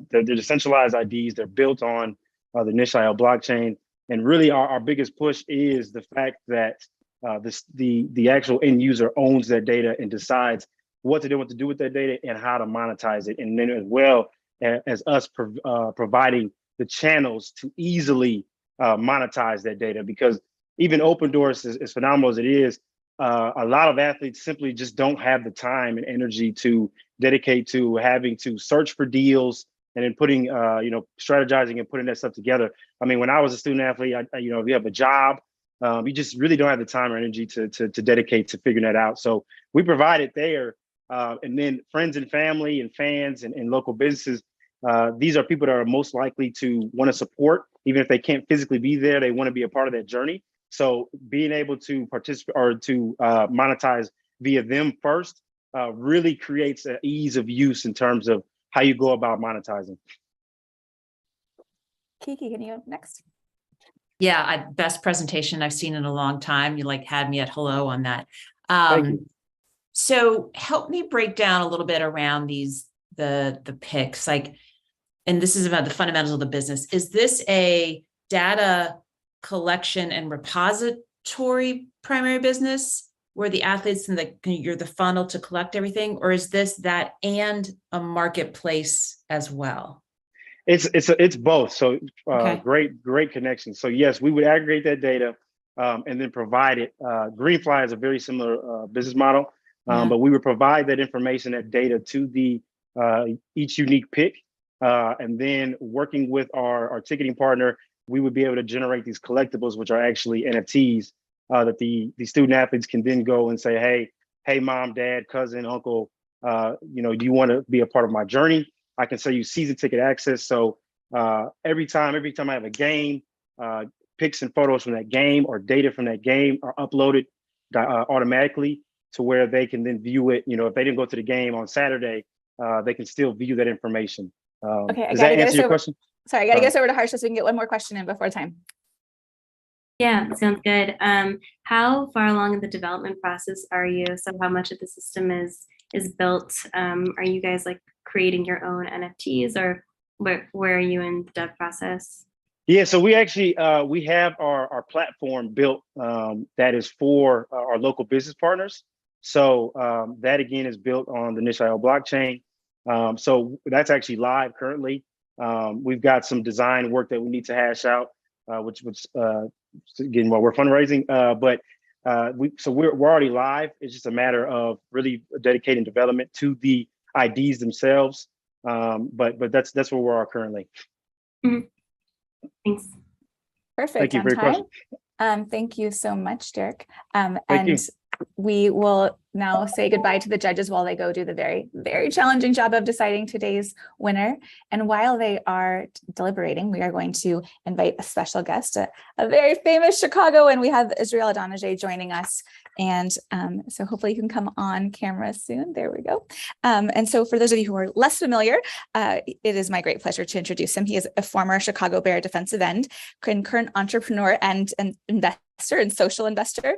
They're decentralized IDs. They're built on the Untitled blockchain, and really, our biggest push is the fact that the actual end user owns that data and decides what to do with that data and how to monetize it, and then as well as us providing the channels to easily monetize that data. Because even open doors, as phenomenal as it is, a lot of athletes simply just don't have the time and energy to dedicate to having to search for deals and then putting, strategizing and putting that stuff together. I mean, when I was a student athlete, if you have a job, you just really don't have the time or energy to dedicate to figuring that out. So we provide it there. And then friends and family and fans and local businesses, these are people that are most likely to want to support, even if they can't physically be there, they want to be a part of that journey. So being able to participate or to monetize via them first really creates an ease of use in terms of how you go about monetizing. Kiki, can you go next? Yeah, best presentation I've seen in a long time. You had me at hello on that. Thank you. So help me break down a little bit around the picks, and this is about the fundamentals of the business. Is this a data collection and repository primary business where the athletes and you're the funnel to collect everything, or is this that and a marketplace as well? It's both. So Okay. Great connection. So yes, we would aggregate that data and then provide it. Greenfly has a very similar business model, but we would provide that information, that data to the each unique pick, and then working with our ticketing partner, we would be able to generate these collectibles, which are actually NFTs that the student athletes can then go and say, hey, mom, dad, cousin, uncle, do you want to be a part of my journey? I can sell you season ticket access. So every time I have a game, pics and photos from that game or data from that game are uploaded automatically to where they can then view it. If they didn't go to the game on Saturday, they can still view that information. Okay, does that answer your question? Sorry, I got to get us over to Harsha so we can get one more question in before time. Yeah, sounds good. How far along in the development process are you? So how much of the system is built? Are you guys creating your own NFTs, or where are you in the dev process? Yeah, so we actually we have our platform built that is for our local business partners. So that again is built on the Untitled blockchain. So that's actually live currently. We've got some design work that we need to hash out, which again, while we're fundraising, but we're already live. It's just a matter of really dedicating development to the IDs themselves. But that's where we are currently. Mm-hmm. Thanks. Perfect. Thank you for your question. Thank you so much, Derek. Thank and you. We will now say goodbye to the judges while they go do the very, very challenging job of deciding today's winner. And while they are deliberating, we are going to invite a special guest, a very famous Chicago, and we have Israel Idonije joining us. And so hopefully you can come on camera soon. There we go. And so for those of you who are less familiar, it is my great pleasure to introduce him. He is a former Chicago Bear defensive end, current entrepreneur and investor and social investor.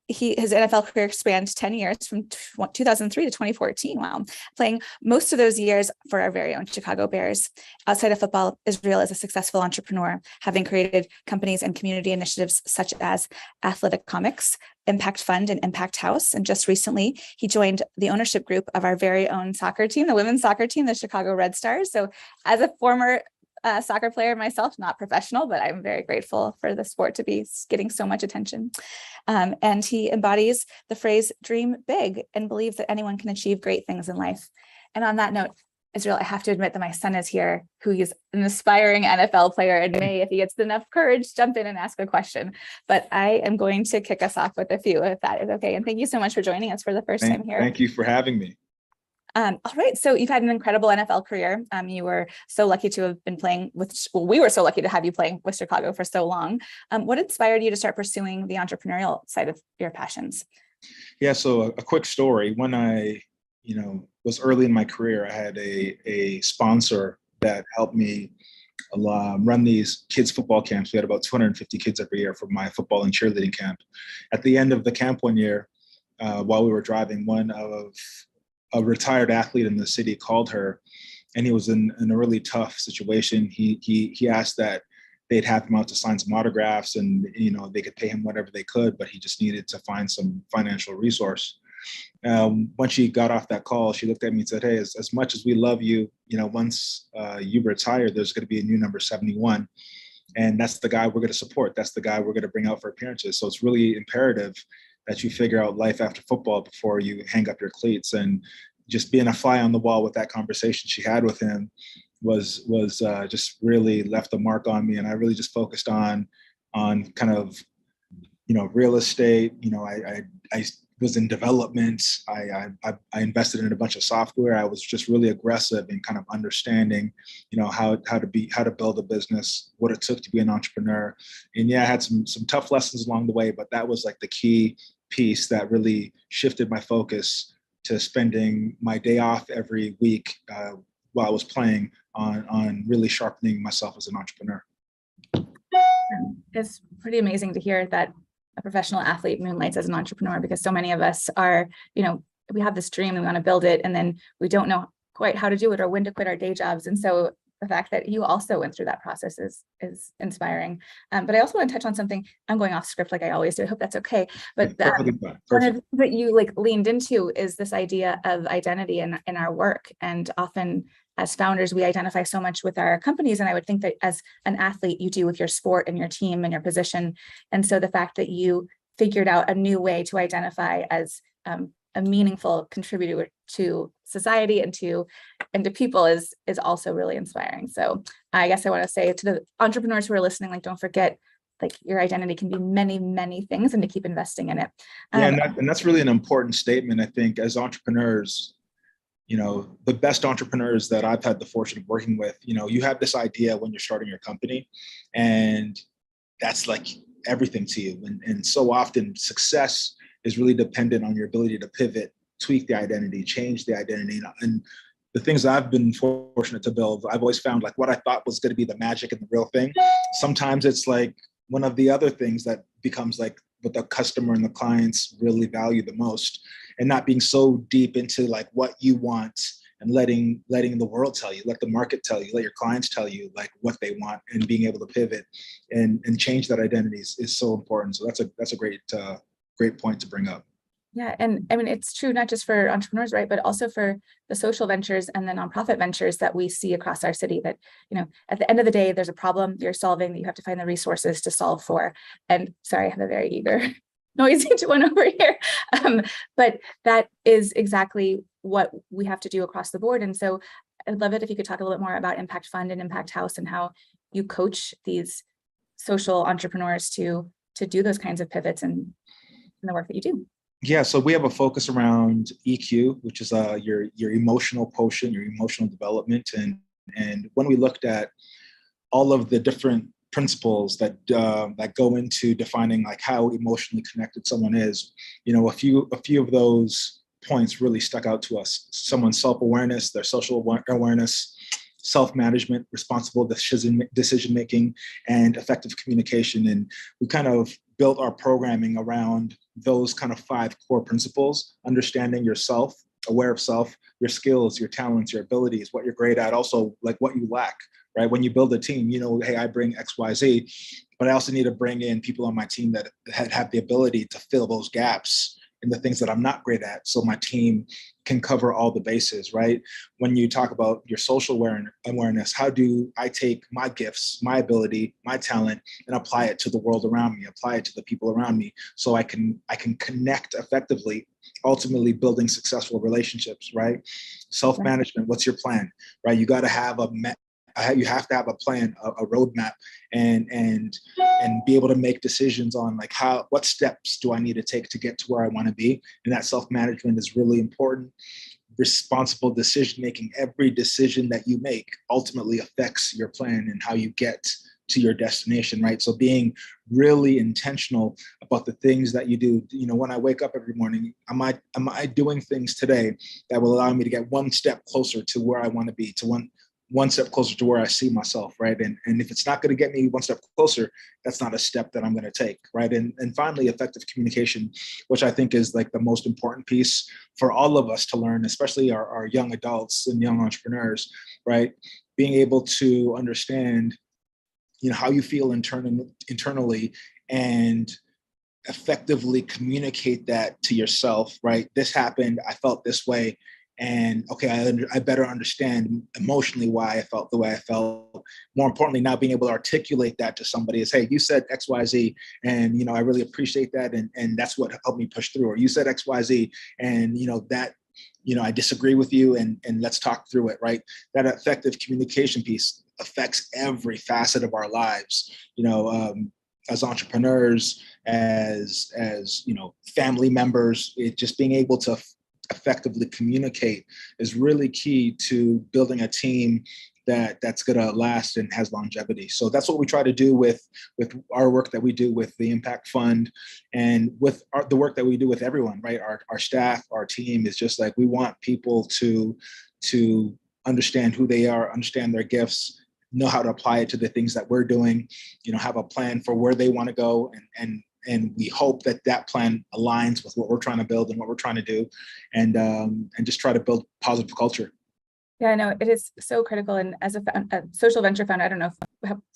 His NFL career spanned 10 years from 2003 to 2014. Wow. Playing most of those years for our very own Chicago Bears. Outside of football, Israel is a successful entrepreneur, having created companies and community initiatives such as Athletic Comics, Impact Fund, and Impact House. And just recently, he joined the ownership group of our very own soccer team, the women's soccer team, the Chicago Red Stars. So as a former soccer player myself, not professional, but I'm very grateful for the sport to be getting so much attention. And he embodies the phrase dream big and believes that anyone can achieve great things in life. And on that note, Israel, I have to admit that my son is here, who is an aspiring NFL player and may, if he gets enough courage, jump in and ask a question. But I am going to kick us off with a few, if that is okay. And thank you so much for joining us for the first time here. Thank you for having me. All right, so you've had an incredible NFL career. You were so lucky to have been playing with, well, we were so lucky to have you playing with Chicago for so long. What inspired you to start pursuing the entrepreneurial side of your passions? Yeah, so a quick story. When I, was early in my career, I had a sponsor that helped me run these kids football camps. We had about 250 kids every year for my football and cheerleading camp. At the end of the camp one year, while we were driving, a retired athlete in the city called her, and he was in a really tough situation. He asked that they'd have him out to sign some autographs, and they could pay him whatever they could, but he just needed to find some financial resource. Once she got off that call, she looked at me and said, "Hey, as much as we love you, once you retire, there's going to be a new number 71, and that's the guy we're going to support. That's the guy we're going to bring out for appearances. So it's really imperative that you figure out life after football before you hang up your cleats." And just being a fly on the wall with that conversation she had with him was just really left a mark on me. And I really just focused on kind of, real estate. I was in development. I invested in a bunch of software. I was just really aggressive in kind of understanding, how to build a business, what it took to be an entrepreneur. And yeah, I had some tough lessons along the way, but that was like the key piece that really shifted my focus to spending my day off every week while I was playing on really sharpening myself as an entrepreneur. It's pretty amazing to hear that a professional athlete moonlights as an entrepreneur, because so many of us are, we have this dream and we want to build it, and then we don't know quite how to do it or when to quit our day jobs. And so the fact that you also went through that process is inspiring. But I also want to touch on something. I'm going off script like I always do. I hope that's okay. But one of the things that you leaned into is this idea of identity in our work. And often as founders, we identify so much with our companies. And I would think that as an athlete, you do with your sport and your team and your position. And so the fact that you figured out a new way to identify as a meaningful contributor to society and to people is also really inspiring. So I guess I want to say to the entrepreneurs who are listening, don't forget, your identity can be many, many things, and to keep investing in it. And that's really an important statement. I think as entrepreneurs, the best entrepreneurs that I've had the fortune of working with, you have this idea when you're starting your company, and that's like everything to you. And so often success is really dependent on your ability to pivot, tweak the identity, change the identity. And the things I've been fortunate to build, I've always found what I thought was going to be the magic and the real thing. Sometimes it's one of the other things that becomes what the customer and the clients really value the most, and not being so deep into what you want and letting the world tell you, let the market tell you, let your clients tell you what they want, and being able to pivot and change that identity is so important. So that's a great point to bring up. Yeah, and I mean, it's true not just for entrepreneurs, right, but also for the social ventures and the nonprofit ventures that we see across our city, that, at the end of the day, there's a problem you're solving that you have to find the resources to solve for. And sorry, I have a very eager, noisy one over here. But that is exactly what we have to do across the board. And so I'd love it if you could talk a little bit more about Impact Fund and Impact House, and how you coach these social entrepreneurs to do those kinds of pivots and the work that you do. Yeah, so we have a focus around EQ, which is your emotional quotient, your emotional development. And when we looked at all of the different principles that go into defining how emotionally connected someone is, a few of those points really stuck out to us. Someone's self-awareness, their social awareness, self-management, responsible decision-making, and effective communication. And we kind of built our programming around those kind of 5 core principles: understanding yourself, aware of self, your skills, your talents, your abilities, what you're great at, also what you lack, right? When you build a team, hey, I bring X, Y, Z, but I also need to bring in people on my team that have the ability to fill those gaps in the things that I'm not great at, so my team can cover all the bases, right? When you talk about your social awareness, how do I take my gifts, my ability, my talent, and apply it to the world around me, apply it to the people around me, so I can connect effectively, ultimately building successful relationships, right? Self-management, what's your plan, right? You got to have you have to have a plan, a roadmap, and be able to make decisions on like what steps do I need to take to get to where I want to be. And that self-management is really important. Responsible decision making. Every decision that you make ultimately affects your plan and how you get to your destination, right? So being really intentional about the things that you do. You know, when I wake up every morning, am I doing things today that will allow me to get one step closer to where I want to be, to one step closer to where I see myself, right? And if it's not going to get me one step closer, that's not a step that I'm going to take, right? And finally, effective communication, which I think is like the most important piece for all of us to learn, especially our young adults and young entrepreneurs, right? Being able to understand, you know, how you feel internally and effectively communicate that to yourself, right? This happened, I felt this way. And okay, I better understand emotionally why I felt the way I felt. More importantly, now being able to articulate that to somebody is, hey, you said X, Y, Z, and you know, I really appreciate that, and that's what helped me push through. Or you said X, Y, Z, and you know that, you know, I disagree with you, and let's talk through it, right? That effective communication piece affects every facet of our lives. You know, as entrepreneurs, as you know, family members, just being able to effectively communicate is really key to building a team that's going to last and has longevity. So that's what we try to do with our work that we do with the Impact Fund, and with the work that we do with everyone, right? Our staff, our team is just like, we want people to understand who they are, understand their gifts, know how to apply it to the things that we're doing, you know, have a plan for where they want to go, and we hope that plan aligns with what we're trying to build and what we're trying to do, and just try to build positive culture. Yeah, no, it is so critical. And as a social venture founder, I don't know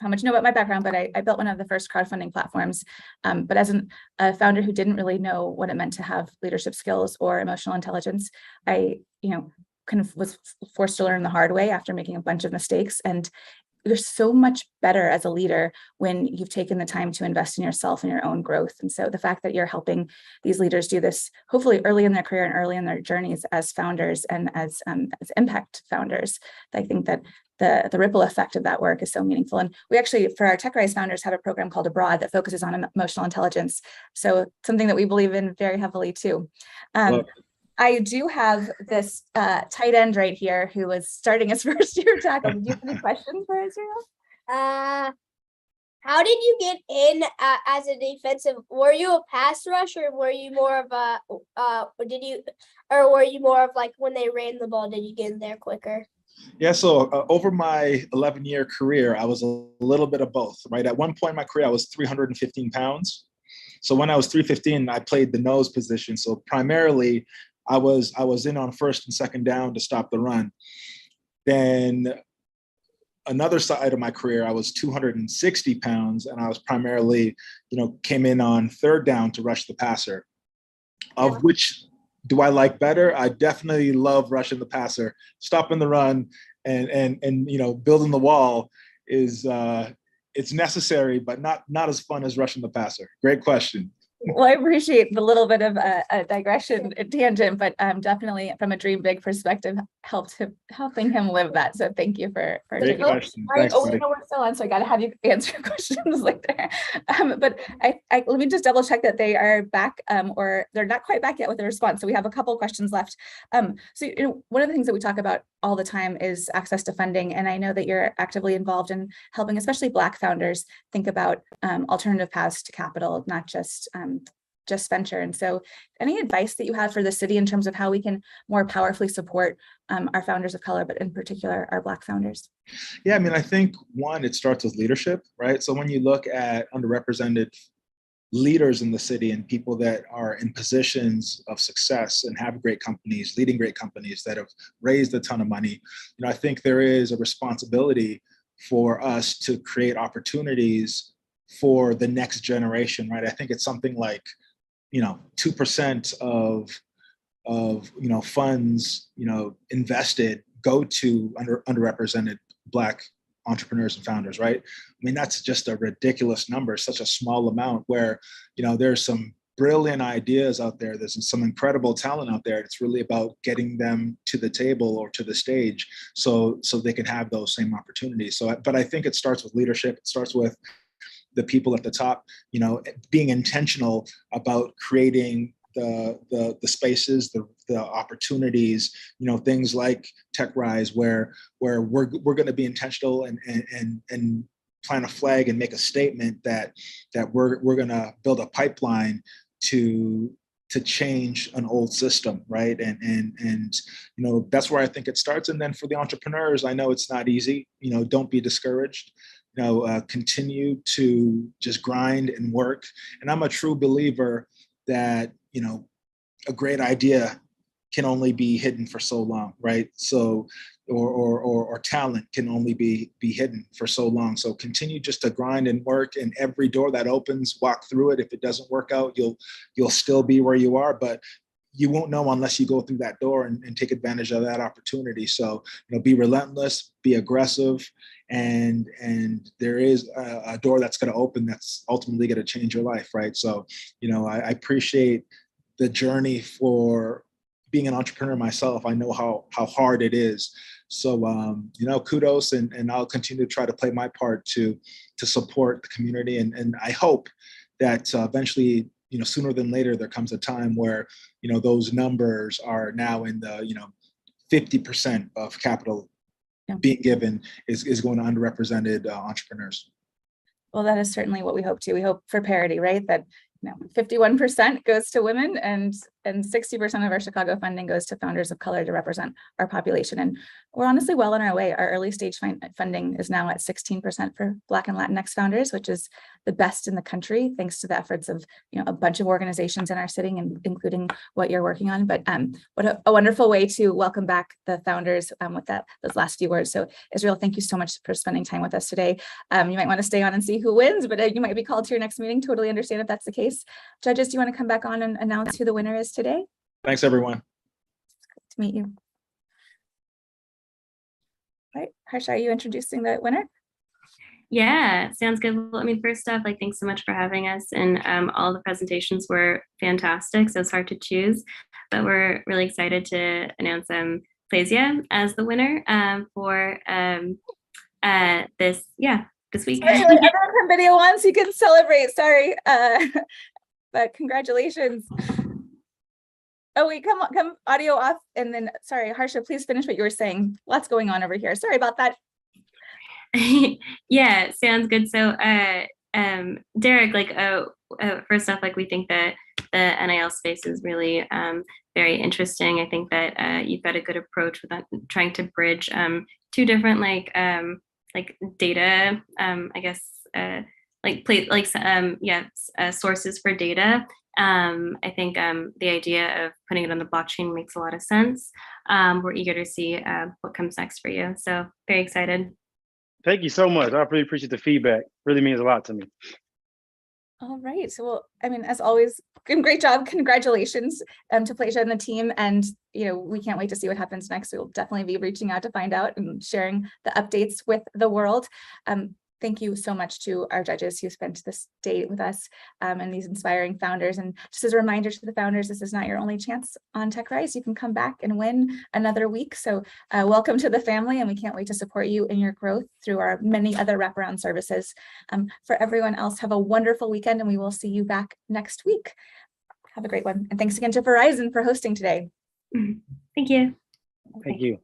how much you know about my background, but I built one of the first crowdfunding platforms. But as a founder who didn't really know what it meant to have leadership skills or emotional intelligence, I, you know, kind of was forced to learn the hard way after making a bunch of mistakes. And you're so much better as a leader when you've taken the time to invest in yourself and your own growth. And so the fact that you're helping these leaders do this, hopefully early in their career and early in their journeys as founders and as impact founders, I think that the ripple effect of that work is so meaningful. And we actually, for our TechRise founders, have a program called Abroad that focuses on emotional intelligence. So something that we believe in very heavily too. I do have this tight end right here who was starting his first year tackle. Do you have any questions for Israel? How did you get in as a defensive? Were you a pass rusher, or were you more of were you more of like when they ran the ball, did you get in there quicker? Yeah, so over my 11-year career, I was a little bit of both, right? At one point in my career, I was 315 pounds. So when I was 315, I played the nose position. So primarily, I was in on first and second down to stop the run. Then another side of my career, I was 260 pounds, and I was primarily, you know, came in on third down to rush the passer. Of which do I like better? I definitely love rushing the passer. Stopping the run and you know, building the wall is it's necessary, but not as fun as rushing the passer. Great question. Well, I appreciate the little bit of a digression tangent, but definitely from a dream big perspective, helping him live that. So thank you for Great question. Thanks, no, buddy. we're still on, so I got to have you answer questions later. But I let me just double check that they are back, or they're not quite back yet with the response. So we have a couple of questions left. So you know, one of the things that we talk about all the time is access to funding, and I know that you're actively involved in helping, especially Black founders, think about alternative paths to capital, not just venture. And so any advice that you have for the city in terms of how we can more powerfully support our founders of color, but in particular our Black founders? Yeah, I mean, I think one, it starts with leadership, right? So when you look at underrepresented leaders in the city and people that are in positions of success and have great companies, leading great companies that have raised a ton of money, you know, I think there is a responsibility for us to create opportunities for the next generation, right? I think it's something like 2% of funds, invested go to underrepresented Black entrepreneurs and founders, right? I mean, that's just a ridiculous number, such a small amount where, there's some brilliant ideas out there. There's some incredible talent out there. It's really about getting them to the table or to the stage so they can have those same opportunities. But I think it starts with leadership. It starts with the people at the top, being intentional about creating the spaces, the opportunities, things like TechRise, where we're going to be intentional and plant a flag and make a statement that we're going to build a pipeline to change an old system, right? And that's where I think it starts. And then for the entrepreneurs, I know it's not easy. Don't be discouraged. Continue to just grind and work. And I'm a true believer that a great idea can only be hidden for so long, right? So, or talent can only be hidden for so long. So continue just to grind and work, and every door that opens, walk through it. If it doesn't work out, you'll still be where you are, but you won't know unless you go through that door and take advantage of that opportunity. So, be relentless, be aggressive, and there is a door that's going to open that's ultimately going to change your life, right? So, I appreciate the journey for being an entrepreneur myself. I know how hard it is. So, kudos, and I'll continue to try to play my part to support the community. And I hope that eventually, sooner than later, there comes a time where, those numbers are now in the, 50% of capital being given is going to underrepresented entrepreneurs. Well, that is certainly what we hope to. We hope for parity, right? That 51% goes to women and 60% of our Chicago funding goes to founders of color to represent our population. And we're honestly well on our way. Our early stage funding is now at 16% for Black and Latinx founders, which is the best in the country, thanks to the efforts of a bunch of organizations in our city, and including what you're working on. But what a wonderful way to welcome back the founders with those last few words. So Israel, thank you so much for spending time with us today. You might want to stay on and see who wins, but you might be called to your next meeting. Totally understand if that's the case. Judges, do you want to come back on and announce who the winner is today? Thanks, everyone. It's good to meet you. All right, Harsha, are you introducing the winner? Yeah, sounds good. Well, first off, thanks so much for having us, and all the presentations were fantastic. So it's hard to choose, but we're really excited to announce Plasia as the winner for this week. Everyone from video on, so you can celebrate. Sorry, but congratulations. Oh wait, come audio off, and then sorry, Harsha, please finish what you were saying. Lots going on over here. Sorry about that. Yeah, sounds good. So Derek, first off, we think that the NIL space is really very interesting. I think that you've got a good approach with trying to bridge two different data, sources for data. I think the idea of putting it on the blockchain makes a lot of sense. We're eager to see what comes next for you. So very excited. Thank you so much. I really appreciate the feedback. Really means a lot to me. All right. So, well, as always, great job. Congratulations to Plasia and the team. And, we can't wait to see what happens next. We'll definitely be reaching out to find out and sharing the updates with the world. Thank you so much to our judges who spent this day with us and these inspiring founders. And just as a reminder to the founders, this is not your only chance on TechRise. You can come back and win another week. So welcome to the family, and we can't wait to support you in your growth through our many other wraparound services. For everyone else, have a wonderful weekend, and we will see you back next week. Have a great one. And thanks again to Verizon for hosting today. Thank you. Thank you.